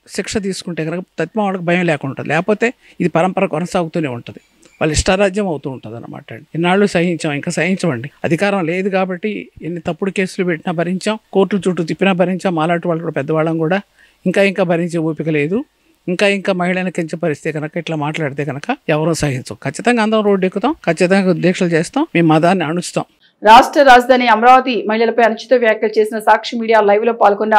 శిక్ష తీసుకుంటే కనుక తత్మ వాళ్ళకి భయం లేకుండా ఉంటుంది. లేకపోతే ఇది పరంపర కొనసాగుతూనే ఉంటుంది, వాళ్ళు ఇష్టారాజ్యం అవుతూ ఉంటుంది అన్నమాట. ఇన్నాళ్ళు సహించాం, ఇంకా సహించమండి. అధికారం లేదు కాబట్టి ఎన్ని తప్పుడు కేసులు పెట్టినా భరించాం, కోర్టుల చుట్టూ తిప్పినా భరించాం. మాలాంటి వాళ్ళు కూడా పెద్దవాళ్ళం కూడా ఇంకా భరించే ఓపిక లేదు. ఇంకా మహిళలను కించపరిస్తే కనుక, ఇట్లా మాట్లాడితే కనుక ఎవరూ సహించం. ఖచ్చితంగా అందరం రోడ్డు ఎక్కుతాం, ఖచ్చితంగా దీక్షలు చేస్తాం, మేము మతాన్ని అణుస్తాం. రాష్ట్ర రాజధాని అమరావతి మహిళలపై అనుచిత వ్యాఖ్యలు చేసిన సాక్షి మీడియా లైవ్ లో పాల్గొన్న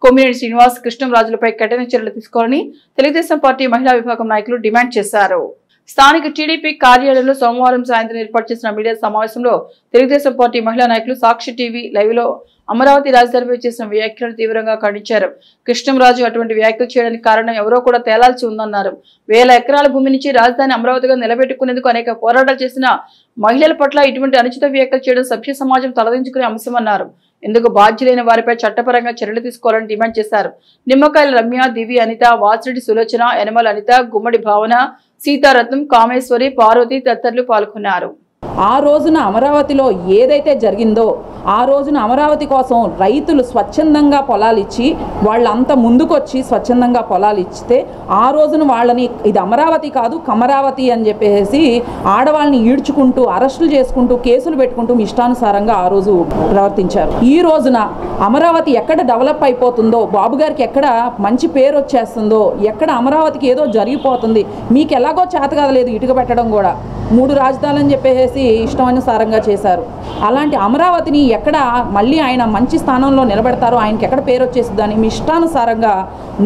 కొమ్మినేని శ్రీనివాస్, కృష్ణంరాజులపై కఠిన చర్యలు తీసుకోవాలని తెలుగుదేశం పార్టీ మహిళా విభాగం నాయకులు డిమాండ్ చేశారు. స్థానిక టీడీపీ కార్యాలయంలో సోమవారం సాయంత్రం ఏర్పాటు చేసిన మీడియా సమావేశంలో తెలుగుదేశం పార్టీ మహిళా నాయకులు సాక్షి టీవీ లైవ్ లో అమరావతి రాజధానిపై చేసిన వ్యాఖ్యలను తీవ్రంగా ఖండించారు. కృష్ణంరాజు అటువంటి వ్యాఖ్యలు చేయడానికి కారణం ఎవరో కూడా తేలాల్సి ఉందన్నారు. 1000 ఎకరాల భూమి నుంచి రాజధాని అమరావతిగా నిలబెట్టుకునేందుకు అనేక పోరాటాలు చేసిన మహిళల పట్ల ఇటువంటి అనుచిత వ్యాఖ్యలు చేయడం సభ్య సమాజం తలదించుకునే అంశమన్నారు. ఇందుకు బాధ్యులైన వారిపై చట్టపరంగా చర్యలు తీసుకోవాలని డిమాండ్ చేశారు. నిమ్మకాయల రమ్య, దివి అనిత, వాసిరెడ్డి సులోచన, యనమల అనిత, గుమ్మడి భావన, సీతారత్నం, కామేశ్వరి, పార్వతి తదితరులు పాల్గొన్నారు. ఆ రోజున అమరావతిలో ఏదైతే జరిగిందో, ఆ రోజున అమరావతి కోసం రైతులు స్వచ్ఛందంగా పొలాలు ఇచ్చి వాళ్ళంతా ముందుకొచ్చి స్వచ్ఛందంగా పొలాలు ఇచ్చితే ఆ రోజున వాళ్ళని ఇది అమరావతి కాదు కమరావతి అని చెప్పేసి ఆడవాళ్ళని ఈడ్చుకుంటూ అరెస్టులు చేసుకుంటూ కేసులు పెట్టుకుంటూ ఇష్టానుసారంగా ఆ రోజు ప్రవర్తించారు. ఈ రోజున అమరావతి ఎక్కడ డెవలప్ అయిపోతుందో, బాబు గారికి ఎక్కడ మంచి పేరు వచ్చేస్తుందో, ఎక్కడ అమరావతికి ఏదో జరిగిపోతుంది, మీకు ఎలాగో చేత కదలేదు ఇటుక పెట్టడం కూడా, 3 రాజధానులని చెప్పేసి ఇష్టానుసారంగా చేశారు. అలాంటి అమరావతిని ఎక్కడ మళ్ళీ ఆయన మంచి స్థానంలో నిలబెడతారో, ఆయనకి ఎక్కడ పేరు వచ్చేస్తుందని మీ ఇష్టానుసారంగా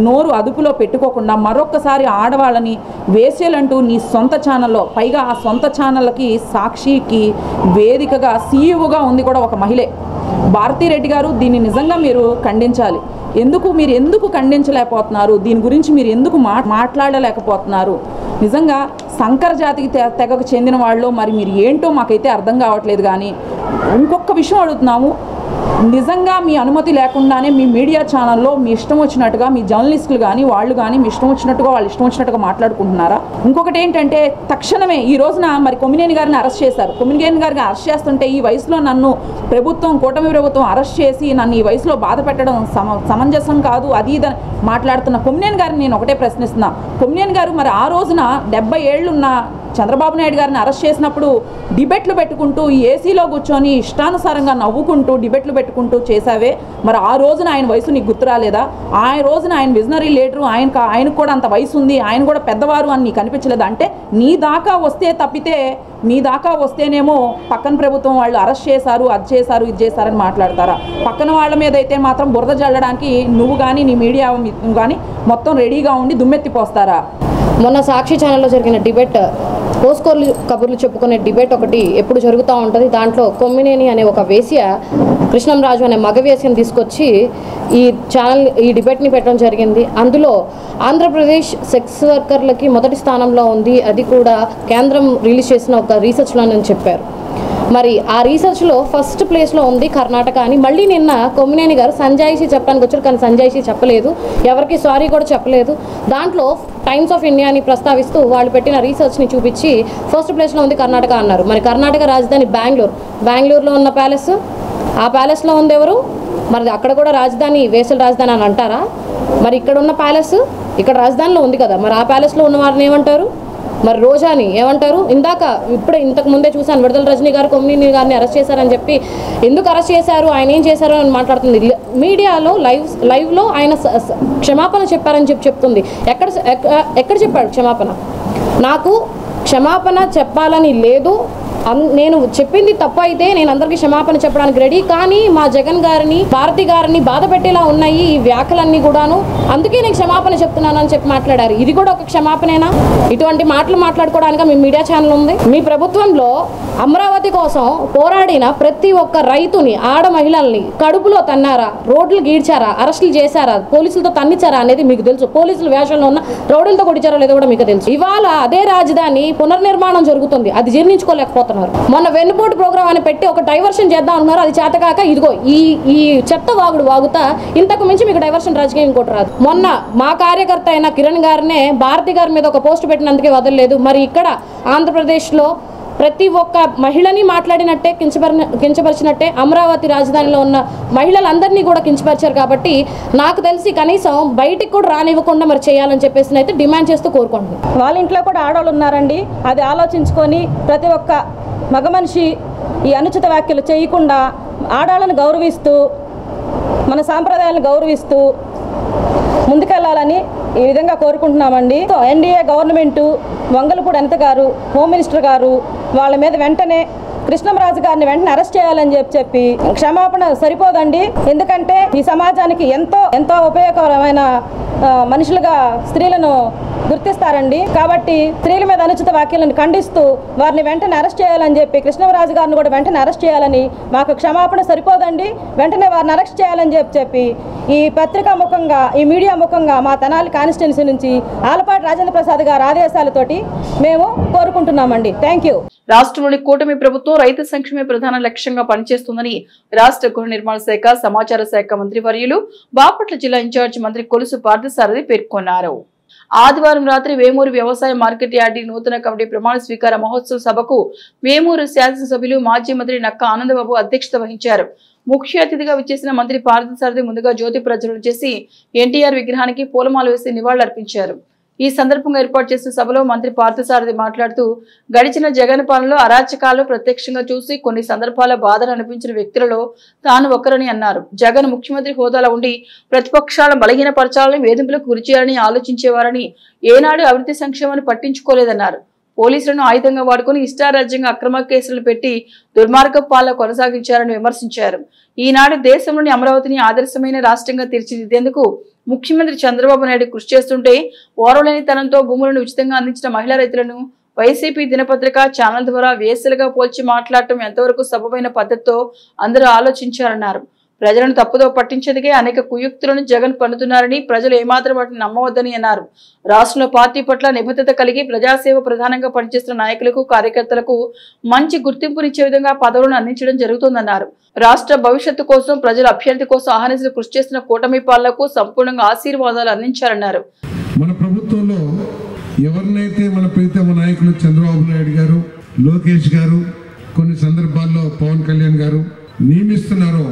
నోరు అదుపులో పెట్టుకోకుండా మరొక్కసారి ఆడవాళ్ళని వేసేయాలంటూ నీ సొంత ఛానల్లో, పైగా ఆ సొంత ఛానళ్ళకి సాక్షికి వేదికగా సీఈఓగా ఉంది కూడా ఒక మహిళే, భారతీరెడ్డి గారు. దీన్ని నిజంగా మీరు ఖండించాలి. మీరు ఎందుకు ఖండించలేకపోతున్నారు? దీని గురించి మీరు ఎందుకు మాట్లాడలేకపోతున్నారు? నిజంగా సంకర జాతికి తెగకు చెందిన వాళ్ళు మరి మీరు ఏంటో మాకైతే అర్థం కావట్లేదు. కానీ ఇంకొక విషయం అడుగుతున్నాము, నిజంగా మీ అనుమతి లేకుండానే మీ మీడియా ఛానల్లో మీ ఇష్టం వచ్చినట్టుగా మీ జర్నలిస్టులు కానీ వాళ్ళు కానీ మీ ఇష్టం వచ్చినట్టుగా మాట్లాడుకుంటున్నారా? ఇంకొకటి ఏంటంటే తక్షణమే ఈ రోజున మరి కొమ్మినేని గారిని అరెస్ట్ చేశారు. కొమ్మినేని గారిని అరెస్ట్ చేస్తుంటే ఈ వయసులో నన్ను కూటమి ప్రభుత్వం అరెస్ట్ చేసి నన్ను ఈ వయసులో బాధ పెట్టడం సమంజసం కాదు, అది ఇదని మాట్లాడుతున్న కొమ్మినేని గారిని నేను ఒకటే ప్రశ్నిస్తున్నా. కొమ్మినేని గారు మరి ఆ రోజున 70 ఏళ్ళున్న చంద్రబాబు నాయుడు గారిని అరెస్ట్ చేసినప్పుడు డిబేట్లు పెట్టుకుంటూ ఏసీలో కూర్చొని ఇష్టానుసారంగా నవ్వుకుంటూ డిబేట్లు పెట్టుకుంటూ చేసావే, మరి ఆ రోజున ఆయన వయసు నీకు గుర్తు రాలేదా? ఆ రోజున ఆయన విజనరీ లీడరు, ఆయనకు కూడా అంత వయసు ఉంది, ఆయన కూడా పెద్దవారు అని నీకు అనిపించలేదు. అంటే నీ దాకా వస్తే తప్పితే, మీ దాకా వస్తేనేమో పక్కన ప్రభుత్వం వాళ్ళు అరెస్ట్ చేశారు, అది చేశారు, ఇది చేశారని మాట్లాడతారా? పక్కన వాళ్ళ మీద అయితే మాత్రం బురద జల్లడానికి నువ్వు కానీ నీ మీడియా కానీ మొత్తం రెడీగా ఉండి దుమ్మెత్తిపోస్తారా? మొన్న సాక్షి ఛానల్లో జరిగిన డిబేట్, పోస్కోర్లు కబుర్లు చెప్పుకునే డిబేట్ ఒకటి ఎప్పుడు జరుగుతూ ఉంటుంది. దాంట్లో కొమ్మినేని అనే ఒక వేశ్య కృష్ణంరాజు అనే మగ వేశ్యను తీసుకొచ్చి ఈ డిబేట్ని పెట్టడం జరిగింది. అందులో ఆంధ్రప్రదేశ్ సెక్స్ వర్కర్లకి మొదటి స్థానంలో ఉంది, అది కూడా కేంద్రం రిలీజ్ చేసిన ఒక రీసెర్చ్లోనని చెప్పారు. మరి ఆ రీసెర్చ్లో ఫస్ట్ ప్లేస్లో ఉంది కర్ణాటక అని మళ్ళీ నిన్న కొమ్మినేని గారు సంజాయిషి చెప్పడానికి వచ్చారు, కానీ సంజాయిషి చెప్పలేదు, ఎవరికి సారీ కూడా చెప్పలేదు. దాంట్లో టైమ్స్ ఆఫ్ ఇండియాని ప్రస్తావిస్తూ వాళ్ళు పెట్టిన రీసెర్చ్ని చూపించి ఫస్ట్ ప్లేస్లో ఉంది కర్ణాటక అన్నారు. మరి కర్ణాటక రాజధాని బెంగళూరులో ఉన్న ప్యాలెస్, ఆ ప్యాలెస్లో ఉంది ఎవరు? మరి అక్కడ కూడా రాజధాని వేసల రాజధాని అని అంటారా? మరి ఇక్కడ ఉన్న ప్యాలెస్ ఇక్కడ రాజధానిలో ఉంది కదా, మరి ఆ ప్యాలెస్లో ఉన్న వారిని ఏమంటారు? మరి రోజాని ఏమంటారు? ఇంతకు ముందే చూశాను, విడుదల రజనీ గారు కొమ్మినేని గారిని అరెస్ట్ చేశారని చెప్పి, ఎందుకు అరెస్ట్ చేశారు, ఆయన ఏం చేశారు అని మాట్లాడుతుంది. మీడియాలో లైవ్లో ఆయన క్షమాపణ చెప్పారని చెప్తుంది. ఎక్కడ చెప్పాడు క్షమాపణ? నాకు క్షమాపణ చెప్పాలని లేదు, నేను చెప్పింది తప్పు అయితే నేను అందరికీ క్షమాపణ చెప్పడానికి రెడీ, కానీ మా జగన్ గారిని భారతి గారిని బాధ పెట్టేలా ఉన్నాయి ఈ వ్యాఖ్యలన్నీ కూడాను, అందుకే నేను క్షమాపణ చెప్తున్నాను అని చెప్పి మాట్లాడారు. ఇది కూడా ఒక క్షమాపణేనా? ఇటువంటి మాటలు మాట్లాడుకోవడానికి మీ మీడియా ఛానల్ ఉంది. మీ ప్రభుత్వంలో అమరావతి కోసం పోరాడిన ప్రతి ఒక్క రైతుని, ఆడ మహిళల్ని కడుపులో తన్నారా, రోడ్లు గీడ్చారా, అరెస్టులు చేశారా, పోలీసులతో తన్నిచ్చారా అనేది మీకు తెలుసు. పోలీసుల వేషంలో ఉన్న రౌడీలతో కొట్టించారో లేదో కూడా మీకు తెలుసు. ఇవాళ అదే రాజధాని పునర్నిర్మాణం జరుగుతుంది, అది జీర్ణించుకోలేకపోతున్నారు. మొన్న వెన్నుపోటు ప్రోగ్రామ్ అని పెట్టి ఒక డైవర్షన్ చేద్దాం అన్నారు, అది చేతకాక ఇదిగో ఈ చెత్త వాగుతా ఇంతకు మించి మీకు డైవర్షన్ రాజకీయం ఇంకోటి రాదు. మొన్న మా కార్యకర్త అయిన కిరణ్ గారినే భారతి గారి మీద ఒక పోస్ట్ పెట్టినందుకే వదలలేదు. మరి ఇక్కడ ఆంధ్రప్రదేశ్లో ప్రతి ఒక్క మహిళని మాట్లాడినట్టే కించపరిచినట్టే అమరావతి రాజధానిలో ఉన్న మహిళలందరినీ కూడా కించపరిచారు. కాబట్టి నాకు తెలిసి కనీసం బయటికి కూడా రానివ్వకుండా మరి చేయాలని చెప్పేసి అయితే డిమాండ్ చేస్తూ కోరుకుంటున్నాను. వాళ్ళ ఇంట్లో కూడా ఆడవాళ్ళు ఉన్నారండి, అది ఆలోచించుకొని ప్రతి ఒక్క మగ మనిషి ఈ అనుచిత వ్యాఖ్యలు చేయకుండా ఆడవాళ్ళను గౌరవిస్తూ మన సాంప్రదాయాలను గౌరవిస్తూ ముందుకెళ్లాలని ఈ విధంగా కోరుకుంటున్నామండి. ఎన్డీఏ గవర్నమెంటు, వంగలపూడి అనిత గారు, హోమ్ మినిస్టర్ గారు వాళ్ళ మీద వెంటనే కృష్ణంరాజు గారిని వెంటనే అరెస్ట్ చేయాలని చెప్పి క్షమాపణ సరిపోదండి. ఎందుకంటే ఈ సమాజానికి ఎంతో ఉపయోగకరమైన మనుషులుగా స్త్రీలను గుర్తిస్తారండి. కాబట్టి స్త్రీల మీద అనుచిత వ్యాఖ్యలను ఖండిస్తూ వారిని వెంటనే అరెస్ట్ చేయాలని చెప్పి కృష్ణంరాజు గారిని కూడా వెంటనే అరెస్ట్ చేయాలని, మాకు క్షమాపణ సరిపోదండి, వెంటనే వారిని అరెస్ట్ చేయాలని చెప్పి ఈ పత్రికా ముఖంగా, ఈ మీడియా ముఖంగా మా తెనాలి కాన్స్టిట్యున్సీ నుంచి ఆలపాటి రాజేంద్ర ప్రసాద్ గారి ఆదేశాలతోటి మేము కోరుకుంటున్నామండి. Thank you. రాష్ట్రంలోని కూటమి ప్రభుత్వం రైతు సంక్షేమే ప్రధాన లక్ష్యంగా పనిచేస్తుందని రాష్ట్ర గృహ నిర్మాణ శాఖ, సమాచార శాఖ మంత్రి వర్యులు, బాపట్ల జిల్లా ఇన్ఛార్జి మంత్రి కొలుసు పార్థసారథి పేర్కొన్నారు. ఆదివారం రాత్రి వేమూరు వ్యవసాయ మార్కెట్ యార్డీ నూతన కమిటీ ప్రమాణ స్వీకార మహోత్సవ సభకు వేమూరు శాసనసభ్యులు మాజీ మంత్రి నక్క ఆనందబాబు అధ్యక్షత వహించారు. ముఖ్య అతిథిగా విచ్చేసిన మంత్రి పార్థసారథి ముందుగా జ్యోతి ప్రజ్వలన చేసి ఎన్టీఆర్ విగ్రహానికి పూలమాల వేసి నివాళులర్పించారు. ఈ సందర్భంగా ఏర్పాటు చేసిన సభలో మంత్రి పార్థసారథి మాట్లాడుతూ, గడిచిన జగన్ పాలనలో అరాచకాలు ప్రత్యక్షంగా చూసి కొన్ని సందర్భాల బాధను అనిపించిన వ్యక్తులలో తాను ఒక్కరని అన్నారు. జగన్ ముఖ్యమంత్రి హోదాలో ఉండి ప్రతిపక్షాలను బలహీనపరచాలని, వేధింపులకు గురిచేయాలని ఆలోచించేవారని, ఏనాడు అభివృద్ధి సంక్షేమాన్ని పట్టించుకోలేదన్నారు. పోలీసులను ఆయుధంగా వాడుకుని ఇష్టారాజ్యంగా అక్రమ కేసులను పెట్టి దుర్మార్గ పాలన కొనసాగించారని విమర్శించారు. ఈనాడు దేశంలోని అమరావతిని ఆదర్శమైన రాష్ట్రంగా తీర్చిదిద్దేందుకు ముఖ్యమంత్రి చంద్రబాబు నాయుడు కృషి చేస్తుంటే ఓరలేనితనంతో భూములను ఉచితంగా అందించిన మహిళా రైతులను వైసీపీ దినపత్రిక ఛానల్ ద్వారా వేసలుగా పోల్చి మాట్లాడటం ఎంతవరకు సబబైన పద్ధతితో అందరూ ఆలోచించారన్నారు. ప్రజలను తప్పుదో పట్టించేందుకే అనేక కుయుక్తులను జగన్ పన్నుతున్నారని, ప్రజలు ఏమాత్రం వాటిని నమ్మవద్దని అన్నారు. రాష్ట్రంలో పార్టీ పట్ల నిబద్ధత కలిగి ప్రజాసేవ ప్రధానంగా పనిచేస్తున్న నాయకులకు, కార్యకర్తలకు మంచి గుర్తింపునిచ్చే విధంగా పదవులను అందించడం జరుగుతుందన్నారు. రాష్ట్ర భవిష్యత్తు కోసం, ప్రజల అభ్యర్థి కోసం ఆహ్వానించిన కృషి చేసిన కూటమి పాలనకు సంపూర్ణంగా ఆశీర్వాదాలు అందించారన్నారు. మన ప్రభుత్వంలో ఎవరినైతే మన ప్రీతమ నాయకులు చంద్రబాబు నాయుడు గారు, లోకేష్ గారు, కొన్ని సందర్భాల్లో పవన్ కళ్యాణ్ గారు నియమిస్తున్నారో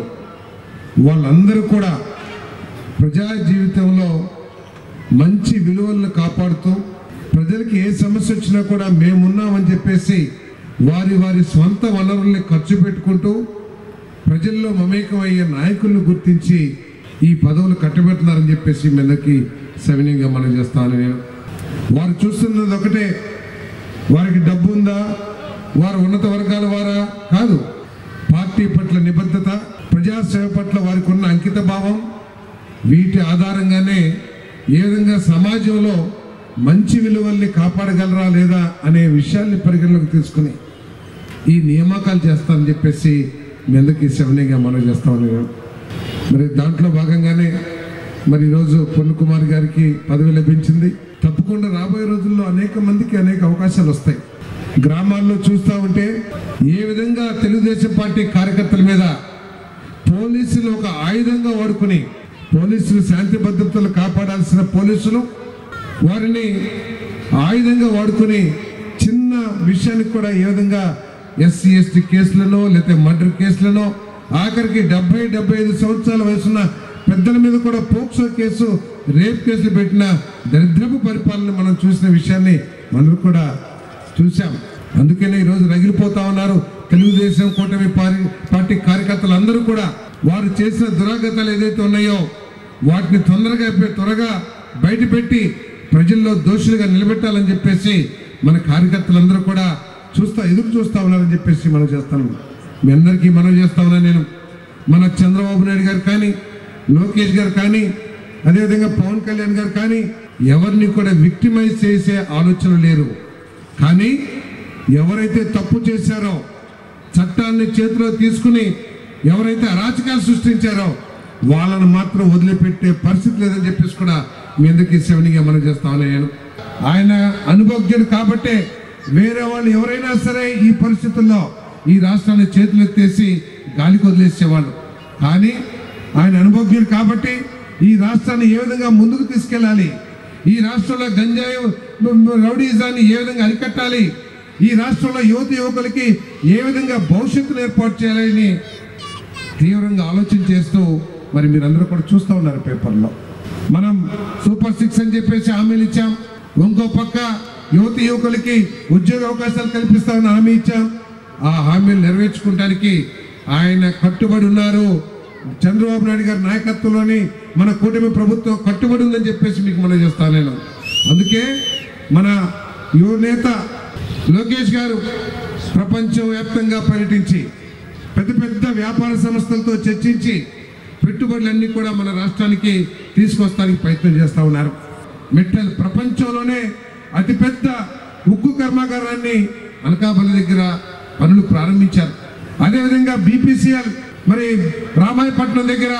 వాళ్ళందరూ కూడా ప్రజా జీవితంలో మంచి విలువలను కాపాడుతూ, ప్రజలకి ఏ సమస్య వచ్చినా కూడా మేమున్నామని చెప్పేసి వారి స్వంత వనరుల్ని ఖర్చు పెట్టుకుంటూ ప్రజల్లో మమేకమయ్యే నాయకులను గుర్తించి ఈ పదవులు కట్టబెడుతున్నారని చెప్పేసి మీ అందరికీ సవినయంగా మనం చేస్తాను. నేను వారు చూస్తున్నది ఒకటే, వారికి డబ్బు ఉందా, వారు ఉన్నత వర్గాల వారా కాదు, పార్టీ పట్ల నిబద్ధత, ప్రజాసేవ పట్ల వారికి ఉన్న అంకిత భావం, వీటి ఆధారంగానే ఏ విధంగా సమాజంలో మంచి విలువల్ని కాపాడగలరా లేదా అనే విషయాల్ని పరిగణలోకి తీసుకుని ఈ నియామకాలు చేస్తానని చెప్పేసి మీ అందరికీ సవినయంగా మనం చేస్తామని. మరి దాంట్లో భాగంగానే మరి ఈరోజు పొన్ను కుమార్ గారికి పదవి లభించింది. తప్పకుండా రాబోయే రోజుల్లో అనేక మందికి అనేక అవకాశాలు వస్తాయి. గ్రామాల్లో చూస్తూ ఉంటే ఏ విధంగా తెలుగుదేశం పార్టీ కార్యకర్తల మీద పోలీసులు ఒక ఆయుధంగా వాడుకుని, పోలీసులు శాంతి భద్రతలు కాపాడాల్సిన పోలీసులు వారిని ఆయుధంగా వాడుకుని చిన్న విషయానికి కూడా ఏ విధంగా ఎస్సీ ఎస్టీ కేసులను లేకపోతే మర్డర్ కేసులను, ఆఖరికి 70-75 సంవత్సరాల వయసున్న పెద్దల మీద కూడా పోక్సో కేసు, రేప్ కేసులు పెట్టిన దరిద్రపు పరిపాలన మనం చూసిన విషయాన్ని మనం కూడా చూసాం. అందుకనే ఈరోజు రగిలిపోతా ఉన్నారు తెలుగుదేశం కూటమి పార్టీ కార్యకర్తలు అందరూ కూడా. వారు చేసిన దురాగతాలు ఏదైతే ఉన్నాయో వాటిని త్వరగా బయటపెట్టి ప్రజల్లో దోషులుగా నిలబెట్టాలని చెప్పేసి మన కార్యకర్తలందరూ కూడా ఎదురు చూస్తూ ఉన్నారని చెప్పేసి మనం చేస్తాను. మీ అందరికీ మనం చేస్తా ఉన్నా నేను, మన చంద్రబాబు నాయుడు గారు కానీ, లోకేష్ గారు కానీ, అదేవిధంగా పవన్ కళ్యాణ్ గారు కానీ ఎవరిని కూడా విక్టిమైజ్ చేసే ఆలోచన లేరు. కానీ ఎవరైతే తప్పు చేశారో, చట్టాన్ని చేతిలో తీసుకుని ఎవరైతే అరాచకాలు సృష్టించారో వాళ్ళను మాత్రం వదిలిపెట్టే పరిస్థితి లేదని చెప్పేసి కూడా మీ అందరికీ శివనిగా మనం చేస్తా ఉన్నాను. ఆయన అనుభవజ్ఞుడు కాబట్టే వేరే వాళ్ళు ఎవరైనా సరే ఈ పరిస్థితుల్లో ఈ రాష్ట్రాన్ని చేతులు ఎత్తేసి గాలికి వదిలేసేవాళ్ళు. కానీ ఆయన అనుభవజ్ఞుడు కాబట్టి ఈ రాష్ట్రాన్ని ఏ విధంగా ముందుకు తీసుకెళ్ళాలి, ఈ రాష్ట్రంలో గంజాయి రౌడీజాన్ని ఏ విధంగా అరికట్టాలి, ఈ రాష్ట్రంలో యువకులకి ఏ విధంగా భవిష్యత్తును ఏర్పాటు చేయాలని తీవ్రంగా ఆలోచన చేస్తూ మరి మీరందరూ కూడా చూస్తూ ఉన్నారు పేపర్లో. మనం సూపర్ 6 అని చెప్పేసి హామీలు ఇచ్చాం. ఇంకో పక్క యువకులకి ఉద్యోగ అవకాశాలు కల్పిస్తామని హామీ ఇచ్చాం. ఆ హామీలు నెరవేర్చుకోవడానికి ఆయన కట్టుబడి ఉన్నారు. చంద్రబాబు నాయుడు గారి నాయకత్వంలోని మన కూటమి ప్రభుత్వం కట్టుబడి ఉందని చెప్పేసి మీకు మనం చేస్తాను నేను. అందుకే మన యువ నేత లోకేష్ గారు ప్రపంచవ్యాప్తంగా పర్యటించి పెద్ద వ్యాపార సంస్థలతో చర్చించి పెట్టుబడులన్నీ కూడా మన రాష్ట్రానికి తీసుకొస్తానికి ప్రయత్నం చేస్తూ ఉన్నారు. మెట్టల్ ప్రపంచంలోనే అతిపెద్ద ఉక్కు కర్మాగారాన్ని అనకాపల్లి దగ్గర పనులు ప్రారంభించారు. అదేవిధంగా బీపీసీఎల్ మరి రామాయపట్నం దగ్గర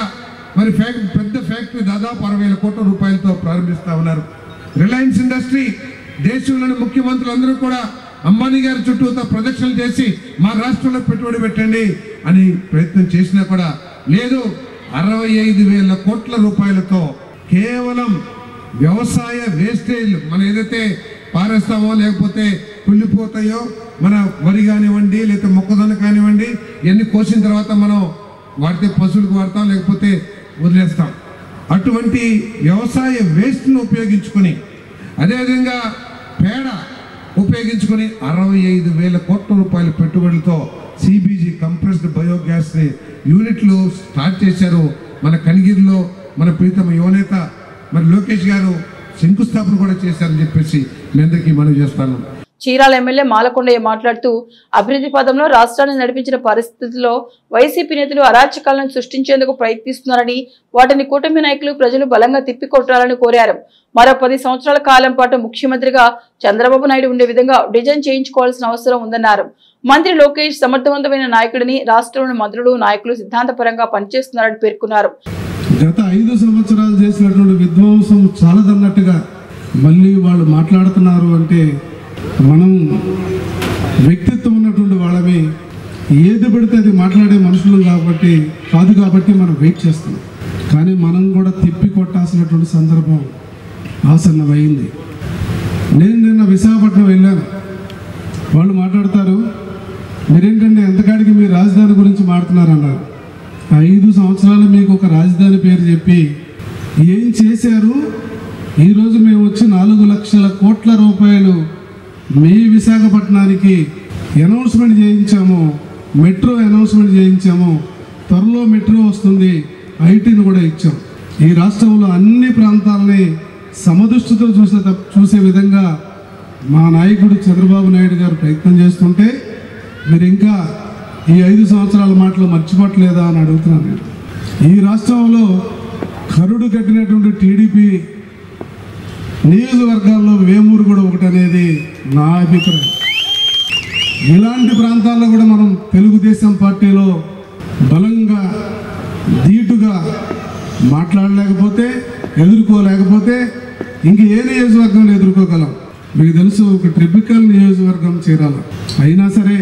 మరి పెద్ద ఫ్యాక్టరీ దాదాపు 60,000 కోట్ల రూపాయలతో ప్రారంభిస్తూ ఉన్నారు. రిలయన్స్ ఇండస్ట్రీ దేశంలోని ముఖ్యమంత్రులందరూ కూడా అంబానీ గారి చుట్టూతో ప్రదక్షిణలు చేసి మా రాష్ట్రంలో పెట్టుబడి పెట్టండి అని ప్రయత్నం చేసినా కూడా లేదు. 65,000 కోట్ల రూపాయలతో కేవలం వ్యవసాయ వేస్టేజ్ మనం ఏదైతే పారేస్తామో లేకపోతే కుళ్ళిపోతాయో మన వరి కానివ్వండి లేకపోతే మొక్కజొన్న కానివ్వండి ఇవన్నీ కోసిన తర్వాత మనం వాడితే పశువులకు వాడతాం లేకపోతే వదిలేస్తాం. అటువంటి వ్యవసాయ వేస్ట్ను ఉపయోగించుకొని అదేవిధంగా పేడ ఉపయోగించుకొని 65,000 కోట్ల రూపాయల పెట్టుబడులతో సిబిజీ కంప్రెస్డ్ బయోగ్యాస్ యూనిట్లు స్టార్ట్ చేశారు. మన కనిగిరిలో మన ప్రీతమ యువనేత మరి లోకేష్ గారు శంకుస్థాపన కూడా చేశారని చెప్పేసి మీ అందరికీ మనం చేస్తాను. చీరాల ఎమ్మెల్యే మాలకొండయ్య మాట్లాడుతూ అభివృద్ధి పదంలో రాష్ట్రాన్ని నడిపించిన పరిస్థితుల్లో వైసీపీ నేతలు అరాచకాలను సృష్టించేందుకు ప్రయత్నిస్తున్నారని, వాటిని కూటమి నాయకులు ప్రజలు బలంగా తిప్పికొట్టాలని కోరారు. మరో 10 సంవత్సరాల కాలం పాటు ముఖ్యమంత్రిగా చంద్రబాబు నాయుడు ఉండే విధంగా డిజైన్ చేయించుకోవాల్సిన అవసరం ఉందన్నారు. మంత్రి లోకేష్ సమర్థవంతమైన నాయకుడిని, రాష్ట్రంలోని మంత్రులు నాయకులు సిద్ధాంతపరంగా పనిచేస్తున్నారని పేర్కొన్నారు. గత 5 సంవత్సరాలు చేసినటువంటి విధ్వంసం చాలదన్నట్టుగా మళ్ళీ వాళ్ళు మాట్లాడుతున్నారు అంటే మనం వ్యక్తిత్వం ఉన్నటువంటి వాళ్ళమే, ఏది పడితే అది మాట్లాడే మనుషులు కాబట్టి మనం వెయిట్ చేస్తున్నాం. కానీ మనం కూడా తిప్పి కొట్టాల్సినటువంటి సందర్భం ఆసన్నమైంది. నేను నిన్న విశాఖపట్నం వెళ్ళాను. వాళ్ళు మాట్లాడతారు, మీరేంటంటే ఎంతకాడికి మీ రాజధాని గురించి మాట్లాడుతున్నారు అన్నారు. 5 సంవత్సరాలు మీకు ఒక రాజధాని పేరు చెప్పి ఏం చేశారు? ఈరోజు మేము వచ్చి 4 లక్షల కోట్ల రూపాయలు మీ విశాఖపట్నానికి అనౌన్స్మెంట్ చేయించాము, మెట్రో అనౌన్స్మెంట్ చేయించాము, త్వరలో మెట్రో వస్తుంది, ఐటీని కూడా ఇచ్చాం. ఈ రాష్ట్రంలో అన్ని ప్రాంతాలని సమదృష్టితో చూసే విధంగా మా నాయకుడు చంద్రబాబు నాయుడు గారు ప్రయత్నం చేస్తుంటే మీరు ఇంకా ఈ 5 సంవత్సరాల మాటలు మర్చిపోవట్లేదా అని అడుగుతున్నాను నేను. ఈ రాష్ట్రంలో కరుడు కట్టినటువంటి టీడీపీ నియోజకవర్గాల్లో వేమూరు కూడా ఒకటి అనేది నా అభిప్రాయం. ఇలాంటి ప్రాంతాల్లో కూడా మనం తెలుగుదేశం పార్టీలో బలంగా ధీటుగా మాట్లాడలేకపోతే, ఎదుర్కోలేకపోతే ఇంక ఏ నియోజకవర్గంలో ఎదుర్కోగలం? మీకు తెలుసు ఒక ట్రిపికల్ నియోజకవర్గం చీరాల అయినా సరే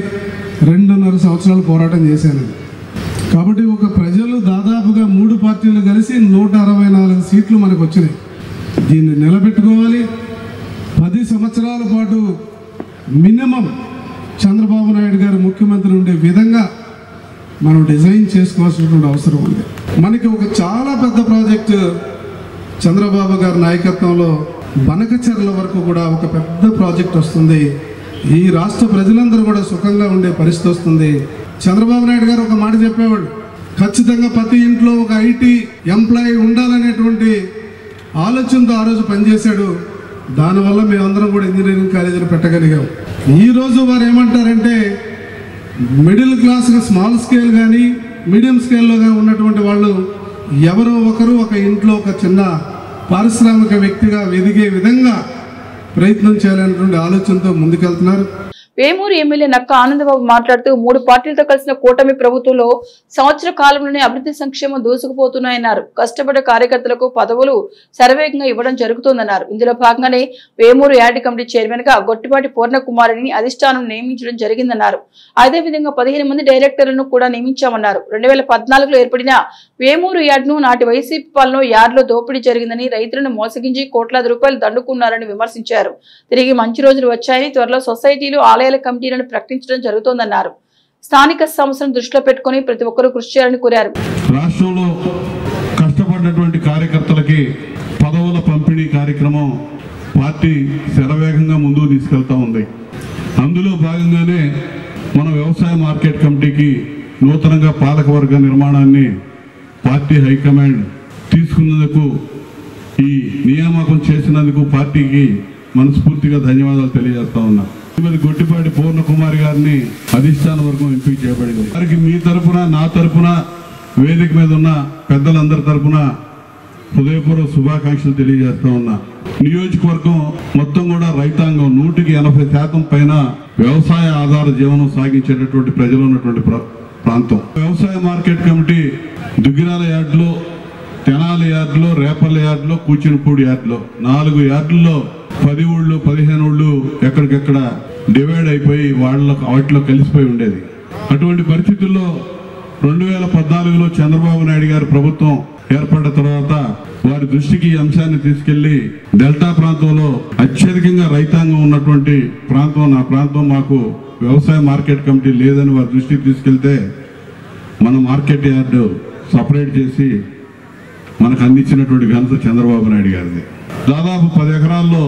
2.5 సంవత్సరాలు పోరాటం చేశాను. కాబట్టి ఒక ప్రజలు దాదాపుగా 3 పార్టీలు కలిసి 164 సీట్లు మనకు వచ్చినాయి. దీన్ని నిలబెట్టుకోవాలి. 10 సంవత్సరాల పాటు మినిమం చంద్రబాబు నాయుడు గారు ముఖ్యమంత్రి ఉండే విధంగా మనం డిజైన్ చేసుకోవాల్సినటువంటి అవసరం ఉంది. మనకి ఒక చాలా పెద్ద ప్రాజెక్టు చంద్రబాబు గారి నాయకత్వంలో బనకచెర్ల వరకు కూడా ఒక పెద్ద ప్రాజెక్ట్ వస్తుంది. ఈ రాష్ట్ర ప్రజలందరూ కూడా సుఖంగా ఉండే పరిస్థితి వస్తుంది. చంద్రబాబు నాయుడు గారు ఒక మాట చెప్పేవాడు, ఖచ్చితంగా ప్రతి ఇంట్లో ఒక ఐటీ ఎంప్లాయీ ఉండాలనేటువంటి ఆలోచనతో ఆ రోజు పనిచేశాడు. దానివల్ల మేమందరం కూడా ఇంజనీరింగ్ కాలేజీలు పెట్టగలిగాం. ఈరోజు వారు ఏమంటారంటే మిడిల్ క్లాస్గా స్మాల్ స్కేల్ కానీ మీడియం స్కేల్లో కానీ ఉన్నటువంటి వాళ్ళు ఎవరో ఒకరు ఒక ఇంట్లో ఒక చిన్న పారిశ్రామిక వ్యక్తిగా ఎదిగే విధంగా ప్రయత్నం చేయాలనేటువంటి ఆలోచనతో ముందుకెళ్తున్నారు. వేమూరు ఎమ్మెల్యే నక్క ఆనందబాబు మాట్లాడుతూ 3 పార్టీలతో కలిసిన కూటమి ప్రభుత్వంలో సంవత్సర కాలంలోనే అభివృద్ధి సంక్షేమం దూసుకుపోతున్నాయన్నారు. కష్టపడ్డ కార్యకర్తలకు పదవులు శరవేగంగా ఇవ్వడం జరుగుతోందన్నారు. ఇందులో భాగంగానే వేమూరు యార్డ్ కమిటీ చైర్మన్ గా గొట్టిపాటి పూర్ణకుమారిని అధిష్టానం నియమించడం జరిగిందన్నారు. అదేవిధంగా 15 మంది డైరెక్టర్లను కూడా నియమించామన్నారు. 2014లో ఏర్పడిన వేమూరు యార్డ్ ను నాటి వైసీపీ పాలనలో యార్డులో దోపిడీ జరిగిందని, రైతులను మోసగించి కోట్లాది రూపాయలు దండుకున్నారని విమర్శించారు. తిరిగి మంచి రోజులు వచ్చాయని, త్వరలో సొసైటీలు ఆలయాల కమిటీలను ప్రకటించడం జరుగుతోందన్నారు. స్థానిక సమస్యలను దృష్టిలో పెట్టుకుని ప్రతి ఒక్కరూ కృషి చేయాలని కోరారు. రాష్ట్రంలో కష్టపడినటువంటి కార్యకర్తలకి పదవుల పంపిణీ కార్యక్రమం పార్టీ శరవేగంగా ముందుకు తీసుకెళ్తా ఉంది. అందులో భాగంగానే మన వ్యవసాయ మార్కెట్ కమిటీకి నూతనంగా పాలకవర్గ నిర్మాణాన్ని పార్టీ హైకమాండ్ తీసుకున్నందుకు, ఈ నియామకం చేసినందుకు పార్టీకి మనస్ఫూర్తిగా ధన్యవాదాలు తెలియజేస్తా ఉన్నా. గొట్టిపాటి పూర్ణకుమారి గారిని అధిష్టాన వర్గం ఎంపిక చేయబడింది. వారికి మీ తరఫున, నా తరఫున, వేదిక మీద ఉన్న పెద్దలందరి తరఫున హృదయపూర్వక శుభాకాంక్షలు తెలియజేస్తా ఉన్నా. నియోజకవర్గం మొత్తం కూడా రైతాంగం 180% పైన వ్యవసాయ ఆధార జీవనం సాగించేటటువంటి ప్రజలు ఉన్నటువంటి ప్రాంతం. వ్యవసాయ మార్కెట్ కమిటీ దుగ్గిరాల యార్డులో, తెనాలి యార్డులో, రేపల్ల యార్డులో, కూచినపూడి యార్డులో 4 యార్డుల్లో 10 ఊళ్ళు 15 ఊళ్ళు ఎక్కడికెక్కడ డివైడ్ అయిపోయి వాటిలో కలిసిపోయి ఉండేది. అటువంటి పరిస్థితుల్లో 2014లో చంద్రబాబు నాయుడు గారి ప్రభుత్వం ఏర్పడిన తర్వాత వారి దృష్టికి ఈ అంశాన్ని తీసుకెళ్లి డెల్టా ప్రాంతంలో అత్యధికంగా రైతాంగం ఉన్నటువంటి ప్రాంతం, నా ప్రాంతం, మాకు వ్యవసాయ మార్కెట్ కమిటీ లేదని వారి దృష్టికి తీసుకెళ్తే మన మార్కెట్ యార్డు సపరేట్ చేసి మనకు అందించినటువంటి ఘనత చంద్రబాబు నాయుడు గారిది. దాదాపు 10 ఎకరాల్లో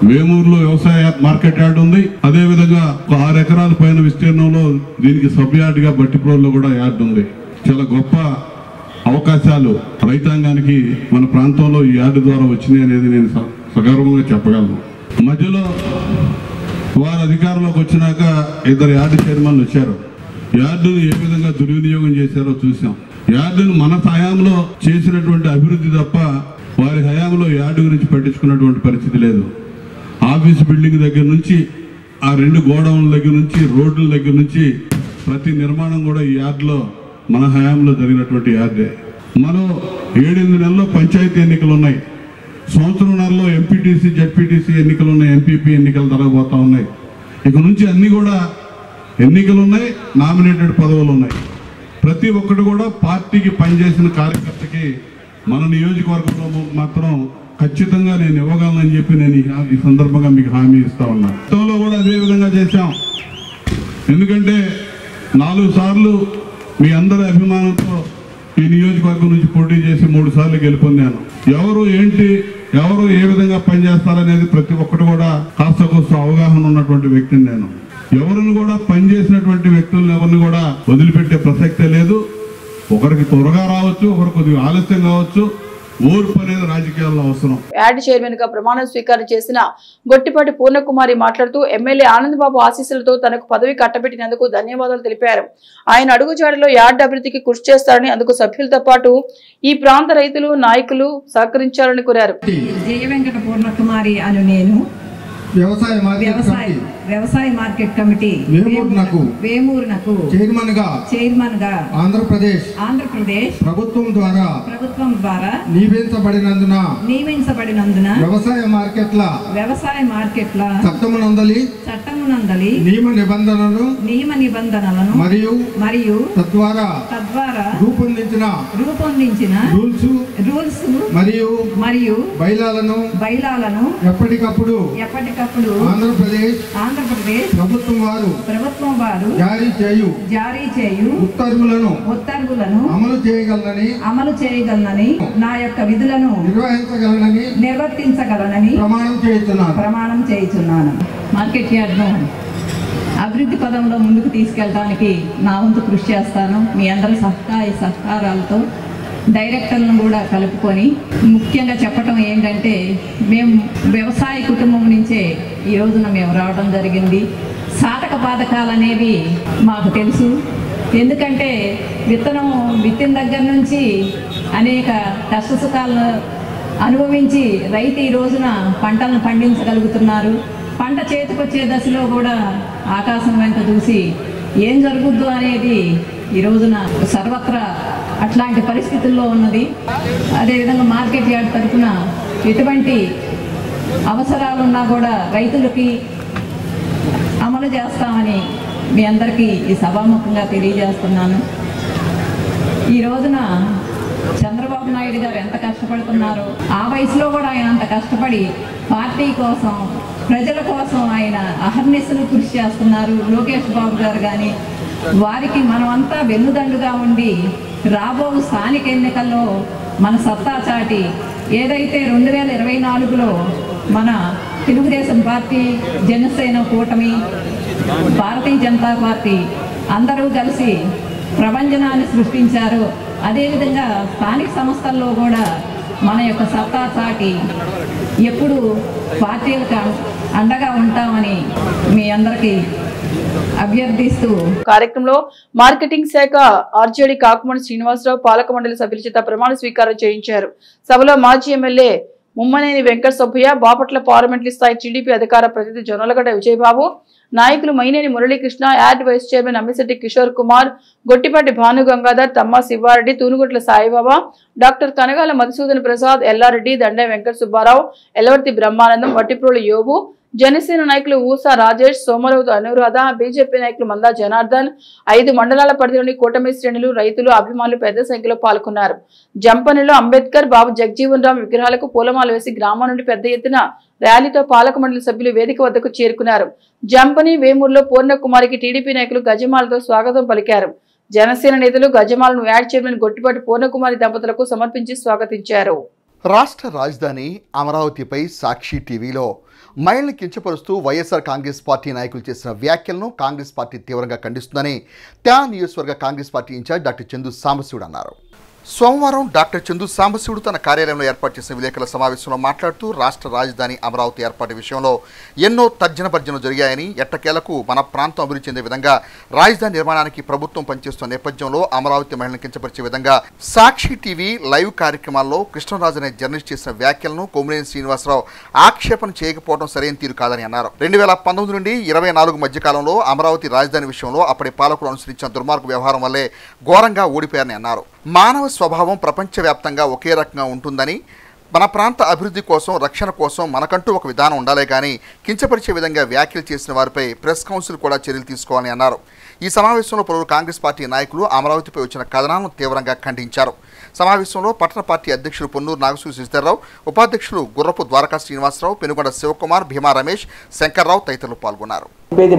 వేమూరులో వ్యవసాయ మార్కెట్ యార్డ్ ఉంది. అదేవిధంగా 6 ఎకరాల పైన విస్తీర్ణంలో దీనికి సబ్ యార్డ్గా బట్టిప్రోల్లో కూడా యార్డ్ ఉంది. చాలా గొప్ప అవకాశాలు రైతాంగానికి మన ప్రాంతంలో ఈ యార్డు ద్వారా వచ్చినాయి అనేది నేను సగర్వంగా చెప్పగలను. మధ్యలో వారు అధికారంలోకి వచ్చినాక 2 యార్డు చైర్మన్లు వచ్చారు. యార్డును ఏ విధంగా దుర్వినియోగం చేశారో చూసాం. యార్డును మన హయాంలో చేసినటువంటి అభివృద్ధి తప్ప వారి హయాంలో యార్డు గురించి పట్టించుకున్నటువంటి పరిస్థితి లేదు. ఆఫీస్ బిల్డింగ్ దగ్గర నుంచి, ఆ 2 గోడౌన్ల దగ్గర నుంచి, రోడ్ల దగ్గర నుంచి ప్రతి నిర్మాణం కూడా ఈ యార్డులో మన హయాంలో జరిగినటువంటి యార్డే. మనం 7-8 నెలల్లో పంచాయతీ ఎన్నికలు ఉన్నాయి. సంవత్సరంన్నరలో ఎంపీటీసీ, జడ్పీటీసీ ఎన్నికలు ఉన్నాయి. ఎంపీపీ ఎన్నికలు జరగబోతా ఉన్నాయి. ఇక నుంచి అన్ని కూడా ఎన్నికలు ఉన్నాయి, నామినేటెడ్ పదవులు ఉన్నాయి. ప్రతి ఒక్కటి కూడా పార్టీకి పనిచేసిన కార్యకర్తకి మన నియోజకవర్గంలో మాత్రం ఖచ్చితంగా నేను ఇవ్వగలనని చెప్పి నేను ఈ సందర్భంగా మీకు హామీ ఇస్తా ఉన్నా. గతంలో కూడా అదే విధంగా చేశాం. ఎందుకంటే 4 సార్లు మీ అందరి అభిమానంతో ఈ నియోజకవర్గం నుంచి పోటీ చేసి 3 సార్లు గెలుపొందాను. ఎవరు ఏంటి, ఎవరు ఏ విధంగా పనిచేస్తారనేది ప్రతి ఒక్కటి కూడా కాస్త కోస్త అవగాహన ఉన్నటువంటి వ్యక్తిని నేను. ఎవరిని కూడా పనిచేసినటువంటి వ్యక్తులను ఎవరిని కూడా వదిలిపెట్టే ప్రసక్తే లేదు. ఒకరికి త్వరగా రావచ్చు, ఒకరికి కొద్దిగా ఆలస్యం కావచ్చు. ఓర్పు అనేది రాజకీయాల్లో అవసరం. యార్డ్ చైర్మన్ గా ప్రమాణ స్వీకారం చేసిన గొట్టిపాటి పూర్ణకుమారి మాట్లాడుతూ ఎమ్మెల్యే ఆనందబాబు ఆశీస్సులతో తనకు పదవి కట్టబెట్టినందుకు ధన్యవాదాలు తెలిపారు. ఆయన అడుగుజాడలో యార్డ్ అభివృద్ధికి కృషి చేస్తారని, అందుకు సభ్యులతో పాటు ఈ ప్రాంత రైతులు, నాయకులు సహకరించాలని కోరారు. జయ వెంకట పూర్ణకుమారి అను నేను వ్యవసాయ మార్కెట్ కమిటీ వేమూరునకు చైర్మన్ గా ఆంధ్రప్రదేశ్ ప్రభుత్వం ద్వారా నియమించబడినందున వ్యవసాయ మార్కెట్ల చట్టమునందలి నియమ నిబంధనలను మరియు తద్వారా రూపొందించిన రూల్స్ మరియు బైలాలను ఎప్పటికప్పుడు ఆంధ్రప్రదేశ్ ప్రభుత్వం వారు జారీ చేయు ఉత్తర్వులను అమలు చేయగలనని నా యొక్క విధులను నిర్వర్తించగలనని ప్రమాణం చేయుచున్నాను. మార్కెట్ యార్డ్ను అభివృద్ధి పదంలో ముందుకు తీసుకెళ్ళడానికి నా వంతు కృషి చేస్తాను. మీ అందరి సహకారాలతో డైరెక్టర్లను కూడా కలుపుకొని ముఖ్యంగా చెప్పటం ఏంటంటే, మేము వ్యవసాయ కుటుంబం నుంచే ఈ రోజున మేము రావడం జరిగింది. సాధక బాధకాలు అనేవి మాకు తెలుసు. ఎందుకంటే విత్తిన దగ్గర నుంచి అనేక కష్టసుఖాలను అనుభవించి రైతు ఈ రోజున పంటలను పండించగలుగుతున్నారు. పంట చేతికొచ్చే దశలో కూడా ఆకాశం వెంట చూసి ఏం జరుగుద్దు అనేది ఈ రోజున సర్వత్రా అట్లాంటి పరిస్థితుల్లో ఉన్నది. అదేవిధంగా మార్కెట్ యార్డ్ తరఫున ఎటువంటి అవసరాలున్నా కూడా రైతులకి అమలు చేస్తామని మీ అందరికీ ఈ సభాముఖంగా తెలియజేస్తున్నాను. ఈ రోజున చంద్రబాబు నాయుడు గారు ఎంత కష్టపడుతున్నారో, ఆ వయసులో కూడా ఆయన అంత కష్టపడి పార్టీ కోసం, ప్రజల కోసం ఆయన అహర్నిశలు కృషి చేస్తున్నారు. లోకేష్ బాబు గారు కానీ వారికి మనమంతా వెన్నుదండుగా ఉండి రాబో స్థానిక ఎన్నికల్లో మన సత్తా చాటి ఏదైతే 2024లో మన తెలుగుదేశం పార్టీ, జనసేన కూటమి, భారతీయ జనతా పార్టీ అందరూ కలిసి ప్రభంజనాన్ని సృష్టించారు. అదేవిధంగా స్థానిక సంస్థల్లో కూడా మన యొక్క సత్తా చాటి ఎప్పుడు పార్టీలకు అండగా ఉంటామని మీ అందరికీ అభ్యర్థిస్తూ కార్యక్రమంలో మార్కెటింగ్ శాఖ ఆర్జేడీ కాకుమణి శ్రీనివాసరావు పాలక మండలి సభ్యుల చేత ప్రమాణ స్వీకారం చేయించారు. సభలో మాజీ ఎమ్మెల్యే ముమ్మనేని వెంకట సుబ్బయ్య, బాపట్ల పార్లమెంటరీ స్థాయి టీడీపీ అధికార ప్రతినిధి జొన్నలగడ్డ విజయబాబు, నాయకులు మైనేని మురళీకృష్ణ, యాడ్ vice chairman Ammisetti Kishore Kumar, Gottipati Bhanu Gangadhar, Thamma Sivareddy, Thunugutla Saibaba, doctor Kanagala Madhusudan Prasad, Yellareddy, Dande Venkata Subbarao, Yellavarthi Brahmanandam, Vattiprolu Yobu, Janasena నాయకులు ఊసా రాజేష్, సోమరావు అనురాధ, బీజేపీ నాయకులు మందా జనార్దన్, 5 మండలాల పరిధిలోని కూటమి శ్రేణులు, రైతులు, అభిమానులు పెద్ద సంఖ్యలో పాల్గొన్నారు. జంపనిలో అంబేద్కర్, బాబు జగజీవన్ రామ్ విగ్రహాలకు పూలమాల వేసి గ్రామం నుండి పెద్ద ఎత్తున ర్యాలీతో పాలక మండలి సభ్యులు వేదిక వద్దకు చేరుకున్నారు. జంపని, వేమూరులో పూర్ణకుమారికి టీడీపీ నాయకులు గజమాలతో స్వాగతం పలికారు. జనసేన నేతలు గజమాలను యాడ్ చైర్మన్ గొట్టిపాటి పూర్ణకుమారి దంపతులకు సమర్పించి స్వాగతించారు. రాష్ట్ర రాజధాని అమరావతిపై సాక్షి టీవీలో మహిళల్ని కించపరుస్తూ వైఎస్ఆర్ కాంగ్రెస్ పార్టీ నాయకులు చేసిన వ్యాఖ్యలను కాంగ్రెస్ పార్టీ తీవ్రంగా ఖండిస్తుందని తెనాలి నియోజకవర్గ Congress party incharge doctor Chandu Sambasivudu అన్నారు. సోమవారం డాక్టర్ చందు సాంబశివుడు తన కార్యాలయంలో ఏర్పాటు చేసిన విలేకరుల సమావేశంలో మాట్లాడుతూ రాష్ట్ర రాజధాని అమరావతి ఏర్పాటు విషయంలో ఎన్నో తర్జనభర్జనలు జరిగాయని, ఎట్టకేలకు మన ప్రాంతం అభివృద్ధి చెందే విధంగా రాజధాని నిర్మాణానికి ప్రభుత్వం పనిచేస్తున్న నేపథ్యంలో అమరావతి మహిళలను కించపరిచే విధంగా సాక్షి టీవీ లైవ్ కార్యక్రమాల్లో కృష్ణరాజు అనే జర్నలిస్ట్ చేసిన వ్యాఖ్యలను కొమ్మినేని శ్రీనివాసరావు ఆక్షేపణ చేయకపోవడం సరైన తీరు కాదని అన్నారు. 2019 నుండి 2024 మధ్య కాలంలో అమరావతి రాజధాని విషయంలో అప్పటి పాలకులు అనుసరించిన దుర్మార్గ వ్యవహారం వల్లే ఘోరంగా ఓడిపోయారని అన్నారు. మానవ స్వభావం ప్రపంచవ్యాప్తంగా ఒకే రకంగా ఉంటుందని, మన ప్రాంత అభివృద్ధి కోసం, రక్షణ కోసం మనకంటూ ఒక విధానం ఉండాలే కానీ కించపరిచే విధంగా వ్యాఖ్యలు చేసిన వారిపై ప్రెస్ కౌన్సిల్ కూడా చర్యలు తీసుకోవాలని అన్నారు. ఈ సమావేశంలో పలువురు కాంగ్రెస్ పార్టీ నాయకులు అమరావతిపై వచ్చిన కథనాలను తీవ్రంగా ఖండించారు. సమావేశంలో పట్టణ పార్టీ అధ్యక్షులు పొన్నూరు నాగసూరి శశిధర్రావు, ఉపాధ్యక్షులు గుర్రపు ద్వారకా శ్రీనివాసరావు, పెనుగొండ శివకుమార్, భీమా రమేష్, శంకర్రావు తదితరులు పాల్గొన్నారు.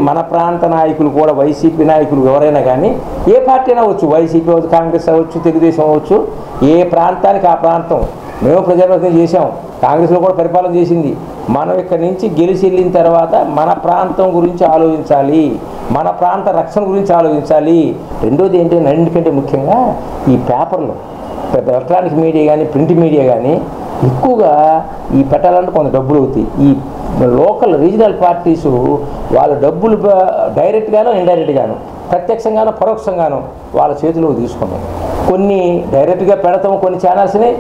మన ప్రాంత నాయకులు కూడా, వైసీపీ నాయకులు ఎవరైనా కానీ, ఏ పార్టీ అయినా అవ్వచ్చు, వైసీపీ అవ్వచ్చు, కాంగ్రెస్ అవ్వచ్చు, తెలుగుదేశం అవ్వచ్చు, ఏ ప్రాంతానికి ఆ ప్రాంతం. మేము ప్రజాప్రతినిధి చేసాం, కాంగ్రెస్లో కూడా పరిపాలన చేసింది. మనం ఇక్కడి నుంచి గెలిచి వెళ్ళిన తర్వాత మన ప్రాంతం గురించి ఆలోచించాలి, మన ప్రాంత రక్షణ గురించి ఆలోచించాలి. రెండోది ఏంటంటే, అన్నిటికంటే ముఖ్యంగా ఈ పేపర్లు, ఎలక్ట్రానిక్ మీడియా కానీ, ప్రింట్ మీడియా కానీ ఎక్కువగా ఈ పెట్టాలంటే కొంత డబ్బులు అవుతాయి. ఈ లోకల్ రీజనల్ పార్టీసు వాళ్ళ డబ్బులు డైరెక్ట్గానో ఇండైరెక్ట్గాను, ప్రత్యక్షంగానో పరోక్షంగానో వాళ్ళ చేతిలోకి తీసుకున్నాం. కొన్ని డైరెక్ట్గా పెడతాం, కొన్ని ఛానల్స్ని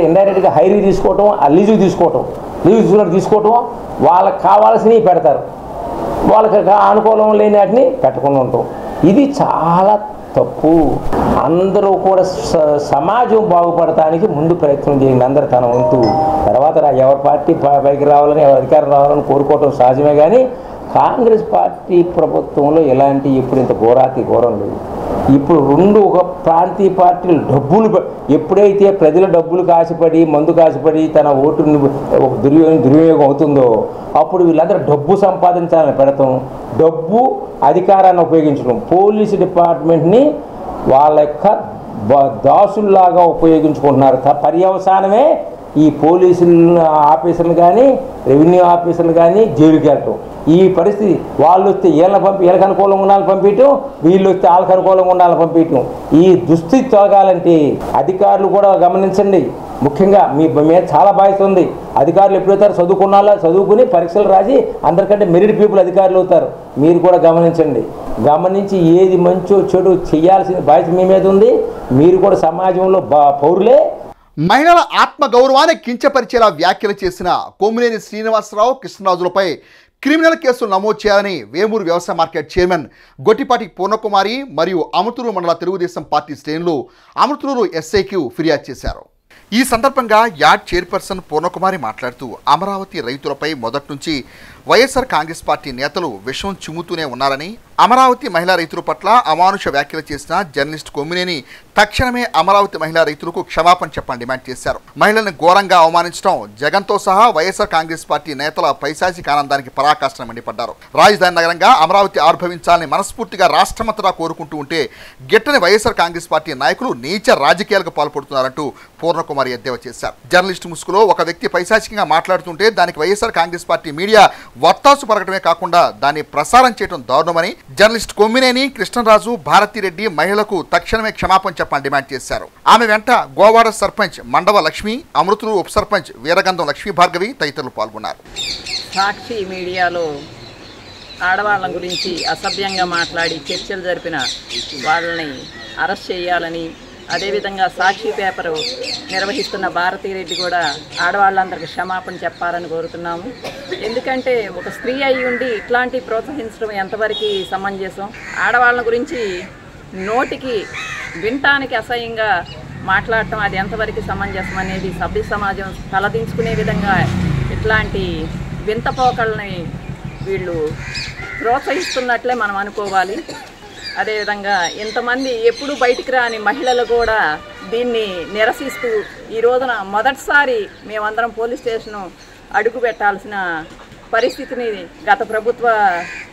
ఇండైరెక్ట్గా హైరీ తీసుకోవటం, లీజుకి తీసుకోవటం. రివ్యూస్ తీసుకోవటం, వాళ్ళకి కావాల్సినవి పెడతారు, వాళ్ళకి అనుకూలం లేని వాటిని పెట్టకుండా ఉంటాం. ఇది చాలా తప్పు. అందరూ కూడా సమాజం బాగుపడటానికి ముందు ప్రయత్నం చేయండి, అందరు తన వంతు. తర్వాత ఎవరి పార్టీ పైకి రావాలని, ఎవరి అధికారం రావాలని కోరుకోవటం సహజమే. కానీ కాంగ్రెస్ పార్టీ ప్రభుత్వంలో ఎలాంటి ఇప్పుడు ఇంత ఘోరం లేదు. ఇప్పుడు ఒక ప్రాంతీయ పార్టీలు డబ్బులు ఎప్పుడైతే ప్రజల డబ్బులు కాసిపడి మందు కాసిపడి తన ఓటుని దుర్వినియోగం అవుతుందో అప్పుడు వీళ్ళందరూ డబ్బు సంపాదించాలని పెడతాం, డబ్బు అధికారాన్ని ఉపయోగించడం, పోలీసు డిపార్ట్మెంట్ని వాళ్ళ యొక్క దాసుల్లాగా ఉపయోగించుకుంటున్నారు. పర్యవసానమే ఈ పోలీసులు ఆఫీసర్లు కానీ రెవెన్యూ ఆఫీసర్లు కానీ జైలుకి వెళ్ళటం. ఈ పరిస్థితి వాళ్ళు వస్తే వీళ్ళకి అనుకూలంగా ఉండాలని పంపించడం, వీళ్ళు వస్తే వాళ్ళకి అనుకూలంగా ఉండాలని పంపించడం. ఈ దుస్థితి తొలగాలంటే అధికారులు కూడా గమనించండి. ముఖ్యంగా మీ మీద చాలా బాధ్యత ఉంది. అధికారులు ఎప్పుడవుతారు చదువుకుని పరీక్షలు రాసి అందరికంటే మెరిట్ పీపుల్ అధికారులు అవుతారు. మీరు కూడా గమనించండి. గమనించి ఏది మంచో చెడు చేయాల్సిన బాధ్యత మీ మీద ఉంది. మీరు కూడా సమాజంలో పౌరులే. మహిళల ఆత్మగౌరవాన్ని కించపరిచేలా వ్యాఖ్యలు చేసిన కొమ్మినేని శ్రీనివాసరావు, కృష్ణరాజులపై క్రిమినల్ కేసులు నమోదు చేయాలని వేమూరు వ్యవసాయ మార్కెట్ చైర్మన్ గొట్టిపాటి పూర్ణకుమారి మరియు అమృతూరు మండల తెలుగుదేశం పార్టీ శ్రేణులు అమృతూరు ఎస్ఐకి ఫిర్యాదు చేశారు. ఈ సందర్భంగా యార్డ్ చైర్పర్సన్ పూర్ణకుమారి మాట్లాడుతూ అమరావతి రైతులపై మొదటి నుంచి వైఎస్ఆర్ కాంగ్రెస్ పార్టీ నేతలు విషం చిమ్ముతూనే ఉన్నారని, అమరావతి మహిళా రైతుల పట్ల అమానుష వ్యాఖ్యలు చేసిన జర్నలిస్ట్ కొమ్మినేని తక్షణమే అమరావతి మహిళా రైతులకు క్షమాపణ చెప్పని డిమాండ్ చేశారు. మహిళలను ఘోరంగా అవమానించడం జగన్తో సహా వైఎస్ఆర్ కాంగ్రెస్ పార్టీ నేతల పైశాచిక ఆనందానికి పరాకాష్ఠ మండిపడ్డారు. రాజధాని నగరంగా అమరావతి ఆవిర్భవించాలని మనస్ఫూర్తిగా రాష్ట్రమంతటా కోరుకుంటూ ఉంటే గిట్టని వైఎస్ఆర్ కాంగ్రెస్ పార్టీ నాయకులు నీచ రాజకీయాలకు పాల్పడుతున్నారంటూ పూర్ణకుమారి ఎద్దేవా చేశారు. జర్నలిస్టు ముసుగులో ఒక వ్యక్తి పైశాచికంగా మాట్లాడుతుంటే దానికి వైఎస్ఆర్ కాంగ్రెస్ పార్టీ మీడియా వత్తాసు పలకటమే కాకుండా దాన్ని ప్రసారం చేయడం దారుణమని జర్నలిస్ట్ కొమ్మినేని, కృష్ణరాజు, భారతిరెడ్డి మహిళలకు తక్షణమే క్షమాపణ చెప్పని డిమాండ్ చేశారు. ఆమె వెంట గోవాడ సర్పంచ్ మండవ లక్ష్మి, అమృతూరు ఉప సర్పంచ్ వీరగంధం లక్ష్మీ భార్గవి తదితరులు పాల్గొన్నారు. సాక్షి మీడియాలో ఆడవాళ్ళ గురించి అసభ్యంగా మాట్లాడి చర్చలు జరిపిన వాళ్ళని అరెస్ట్ చేయాలని, అదేవిధంగా సాక్షి పేపరు నిర్వహిస్తున్న భారతిరెడ్డి కూడా ఆడవాళ్ళందరికీ క్షమాపణ చెప్పాలని కోరుతున్నాము. ఎందుకంటే ఒక స్త్రీ అయి ఉండి ఇట్లాంటి ప్రోత్సహించడం ఎంతవరకు సమంజసం? ఆడవాళ్ళ గురించి నోటికి వినటానికి అసహ్యంగా మాట్లాడటం అది ఎంతవరకు సమంజసం అనేది సభ్య సమాజం తలదించుకునే విధంగా ఇట్లాంటి వింతపోకళ్ళని వీళ్ళు ప్రోత్సహిస్తున్నట్లే మనం అనుకోవాలి. అదేవిధంగా ఇంతమంది ఎప్పుడు బయటికి రాని మహిళలు కూడా దీన్ని నిరసిస్తూ ఈ రోజున మొదటిసారి మేమందరం పోలీస్ స్టేషను అడుగు పెట్టాల్సిన పరిస్థితిని గత ప్రభుత్వ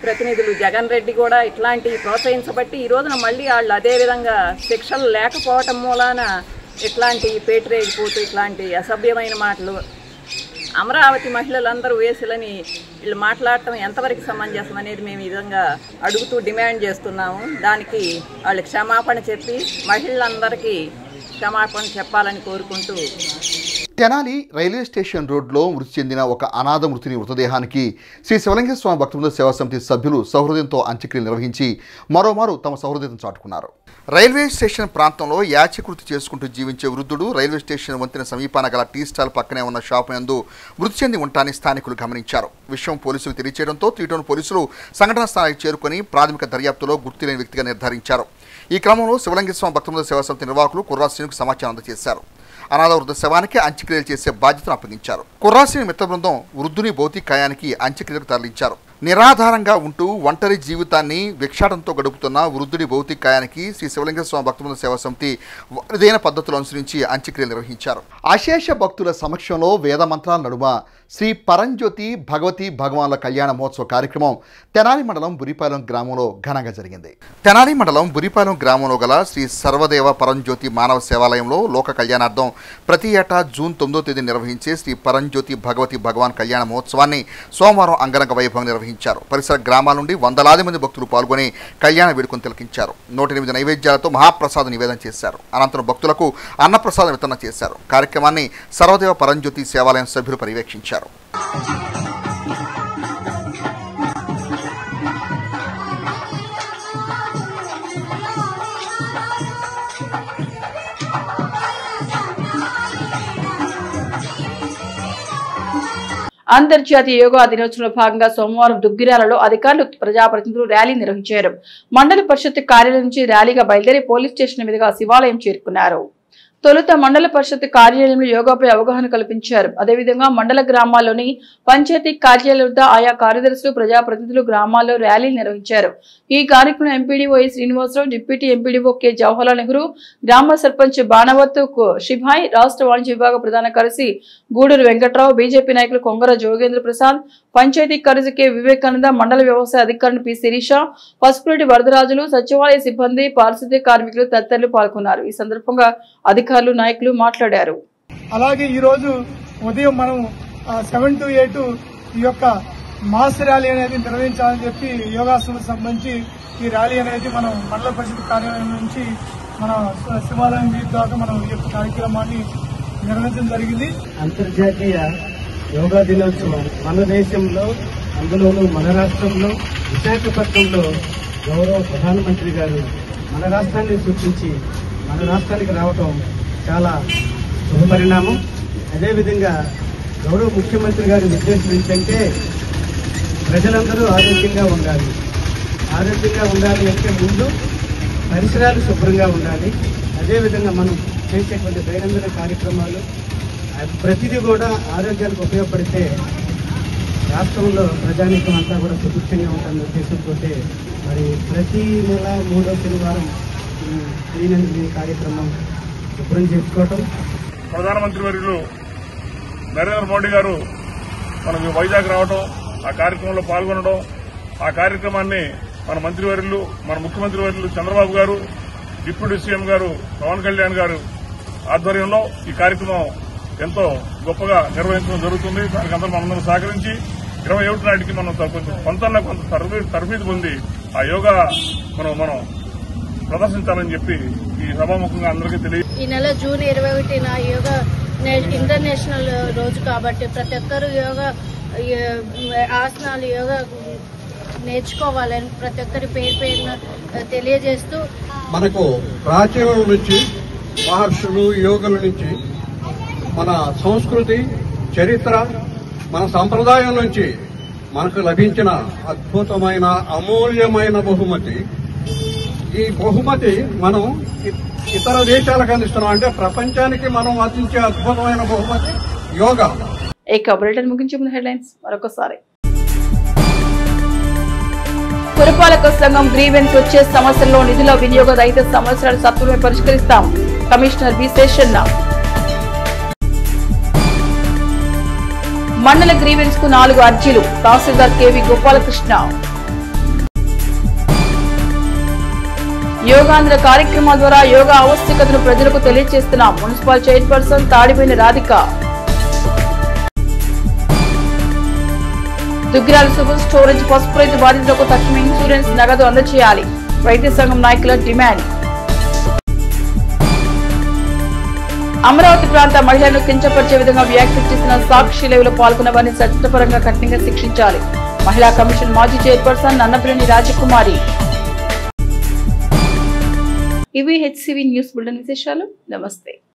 ప్రతినిధులు జగన్ రెడ్డి కూడా ఇట్లాంటి ప్రోత్సహించబట్టి ఈ రోజున మళ్ళీ వాళ్ళు అదేవిధంగా శిక్షలు లేకపోవటం మూలాన ఇట్లాంటి పేటరేగిపోతూ ఇట్లాంటి అసభ్యమైన మాటలు అమరావతి మహిళలందరూ వేసులని వీళ్ళు మాట్లాడటం ఎంతవరకు సమంజసం అనేది మేము ఈ విధంగా అడుగుతూ డిమాండ్ చేస్తున్నాము. దానికి వాళ్ళు క్షమాపణ చెప్పి మహిళలందరికీ క్షమాపణ చెప్పాలని కోరుకుంటూ. తెనాలి రైల్వే స్టేషన్ రోడ్లో మృతి చెందిన ఒక అనాథ మృతుని మృతదేహానికి శ్రీ శివలింగ స్వామి భక్తబృంద సేవా సమితి సభ్యులు సౌహృదయంతో అంత్యక్రియలు నిర్వహించి మరోమారు తమ సౌహృదయం చాటుకున్నారు. రైల్వే స్టేషన్ ప్రాంతంలో యాచకృతి చేసుకుంటూ జీవించే వృద్ధుడు రైల్వే స్టేషన్ వంతెన సమీపాన గల టీ స్టాల్ పక్కనే ఉన్న షాపు నందు మృతి చెంది ఉంటానని స్థానికులు గమనించారు. విషయం పోలీసులు తెలియచేయడంతో త్రీటౌన్ పోలీసులు సంఘటనా స్థానానికి చేరుకుని ప్రాథమిక దర్యాప్తులో గుర్తులేని వ్యక్తిగా నిర్ధారించారు. ఈ క్రమంలో శివలింగ స్వామి భక్తబృంద సేవా సమితి నిర్వాహకులు కుర్రాశ్రీనికి సమాచారం అందజేశారు. అనాథ వృద్ధ శవానికి అంత్యక్రియలు చేసే బాధ్యతను అప్పగించారు. కుర్రాశ్రీ మిత్ర బృందం వృద్ధుని భౌతిక కాయానికి అంత్యక్రియలకు తరలించారు. నిరాధారంగా ఉంటూ ఒంటరి జీవితాన్ని విక్షాటంతో గడుపుతున్న వృద్ధుడి భౌతిక కాయానికి శ్రీ శివలింగ స్వామి భక్తబృంద సేవా సమితి వరిదైన పద్ధతులు అనుసరించి అంత్యక్రియలు నిర్వహించారు. అశేష భక్తుల సమక్షంలో వేద మంత్రాల నడుమ శ్రీ పరంజ్యోతి భగవతి భగవాన్ల కళ్యాణ మహోత్సవ కార్యక్రమం తెనాలి మండలం బురిపాలెం గ్రామంలో ఘనంగా జరిగింది. తెనాలి మండలం బురిపాలెం గ్రామంలో గల శ్రీ సర్వదేవ పరంజ్యోతి మానవ సేవాలయంలో లోక కళ్యాణార్థం ప్రతి ఏటా జూన్ 9వ తేదీ నిర్వహించే శ్రీ పరంజ్యోతి భగవతి భగవాన్ కళ్యాణ మహోత్సవాన్ని సోమవారం అంగరంగ వైభవం నిర్వహించారు. పరిసర గ్రామాల నుండి వందలాది మంది భక్తులు పాల్గొని కళ్యాణ వేడుకను తిలకించారు. 108 నైవేద్యాలతో మహాప్రసాద నివేదన చేశారు. అనంతరం భక్తులకు అన్నప్రసాదం వితరణ చేశారు. కార్యక్రమాన్ని సర్వదేవ పరంజ్యోతి సేవాలయం సభ్యులు పర్యవేక్షించారు. అంతర్జాతీయ యోగా దినోత్సవంలో భాగంగా సోమవారం దుగ్గిరాలలో అధికారులు ప్రజాప్రతినిధులు ర్యాలీ నిర్వహించారు. మండల పరిషత్ కార్యాలయం నుంచి ర్యాలీగా బయలుదేరి పోలీస్ స్టేషన్ మీదుగా శివాలయం చేరుకున్నారు. తొలుత మండల పరిషత్ కార్యాలయంలో యోగాపై అవగాహన కల్పించారు. అదేవిధంగా మండల గ్రామాల్లోని పంచాయతీ కార్యాలయం వద్ద ఆయా కార్యదర్శులు ప్రజాప్రతినిధులు గ్రామాల్లో ర్యాలీ నిర్వహించారు. ఈ కార్యక్రమం MPDO Srinivasarao, deputy MPDO K Jawaharlal Nehru, గ్రామ సర్పంచ్ బాణవత్ షిభాయ్, రాష్ట్ర వాణిజ్య విభాగ ప్రధాన కార్యదర్శి గూడూరు వెంకట్రావు, బీజేపీ నాయకులు కొంగర జోగేంద్ర ప్రసాద్, పంచాయతీ కార్యదర్శి కె వివేకానంద, మండల వ్యవసాయ అధికారిని పి శిరీష, పసుపురెడ్డి వరదరాజులు, సచివాలయ సిబ్బంది, పారిశుద్ధ్య కార్మికులు తదితరులు పాల్గొన్నారు. ఈ సందర్భంగా అధికారులు నాయకులు మాట్లాడారు. అలాగే ఈ రోజు ఉదయం మనం 7 to 8 ఈ యొక్క మాస్ ర్యాలీ అనేది నిర్వహించాలని చెప్పి యోగాసనకు సంబంధించి ఈ ర్యాలీ అనేది మనం మండల పరిషత్ కార్యాలయం నుంచి మన శివాలయం వీధి దాకా మనం ఈ యొక్క కార్యక్రమాన్ని నిర్వహించడం జరిగింది. అంతర్జాతీయ యోగా దినోత్సవం మన దేశంలో, అందులోనూ మన రాష్ట్రంలో విశాఖపట్నంలో గౌరవ ప్రధానమంత్రి గారు మన రాష్ట్రాన్ని సూచించి మన రాష్ట్రానికి రావటం చాలా శుభపరిణామం. అదేవిధంగా గౌరవ ముఖ్యమంత్రి గారి ఉద్దేశం ఏంటంటే ప్రజలందరూ ఆరోగ్యంగా ఉండాలి. ఆరోగ్యంగా ఉండాలి అంటే ముందు పరిసరాలు శుభ్రంగా ఉండాలి. అదేవిధంగా మనం చేసేటువంటి దైనందిన కార్యక్రమాలు ప్రతిదీ కూడా ఆరోగ్యానికి ఉపయోగపడితే రాష్ట్రంలో ప్రజానీకం అంతా కూడా సుభిక్షంగా ఉంటుందన్న ఉద్దేశంతో మరి ప్రతి నెల 3వ శనివారం క్లీనింగ్ కార్యక్రమం శుభ్రం చేసుకోవటం. ప్రధానమంత్రి వర్యులు నరేంద్ర మోడీ గారు మనకు వైజాగ్ రావడం, ఆ కార్యక్రమంలో పాల్గొనడం, ఆ కార్యక్రమాన్ని మన మంత్రివర్యులు, మన ముఖ్యమంత్రి వర్యులు చంద్రబాబు గారు, డిప్యూటీ సీఎం గారు పవన్ కళ్యాణ్ గారు ఆధ్వర్యంలో ఈ కార్యక్రమం ఎంతో గొప్పగా నిర్వహించడం జరుగుతుంది. దానికి అందరూ మనందరం సహకరించి 27 నాటికి మనం కొంత తరబీదు పొంది ఆ యోగా మనం ప్రదర్శించాలని చెప్పి ఈ సభాముఖంగా అందరికీ తెలియదు. ఈ నెల జూన్ 21న యోగా ఇంటర్నేషనల్ రోజు కాబట్టి ప్రతి ఒక్కరూ యోగా ఆసనాలు యోగా నేర్చుకోవాలని ప్రతి ఒక్కరి పేరున తెలియజేస్తూ మనకు ప్రాచీనం నుంచి మహర్షులు యోగుల నుంచి మన సంస్కృతి చరిత్ర మన సంప్రదాయం నుంచి మనకు లభించిన అద్భుతమైన అమూల్యమైన బహుమతి. ఈ బహుమతి మనం ఇతర దేశాలకు అందిస్తున్నాం. అంటే ప్రపంచానికి మనం అందించే అద్భుతమైన బహుమతి యోగా. బులెటిన్ ముగించే ముందు హెడ్లైన్స్ మరొకసారి. పురపాలక సంఘం గ్రీవెన్స్ వచ్చే సమస్యల్లో నిధుల వినియోగ రహిత సమస్యలను సత్వరమే పరిష్కరిస్తాం, కమిషనర్ బి శేషన్న. మండల గ్రీవెన్స్ కు 4 అర్జీలు, తహసీల్దార్ కెవి గోపాలకృష్ణ. యోగాంధ్ర కార్యక్రమాల ద్వారా యోగా ఆవశ్యకతను ప్రజలకు తెలియజేస్తున్నాం, municipal chairperson తాడిపోయిన Radhika. Duggirala super storage పసుపురైతు బాధితులకు తక్షణ ఇన్సూరెన్స్ నగదు అందజేయాలి, వైద్య సంఘం నాయకుల డిమాండ్. అమరావతి ప్రాంత మహిళలను కించపరిచే విధంగా వ్యాఖ్యలు చేసిన సాక్షి లైవ్లో పాల్గొన్న వారిని చట్టపరంగా కఠినంగా శిక్షించాలి, మహిళా కమిషన్ మాజీ చైర్పర్సన్ నన్నపిల్లని రాజకుమారి. ఇవి హెచ్సివి న్యూస్ బులెటిన్ విశేషాలు. నమస్తే.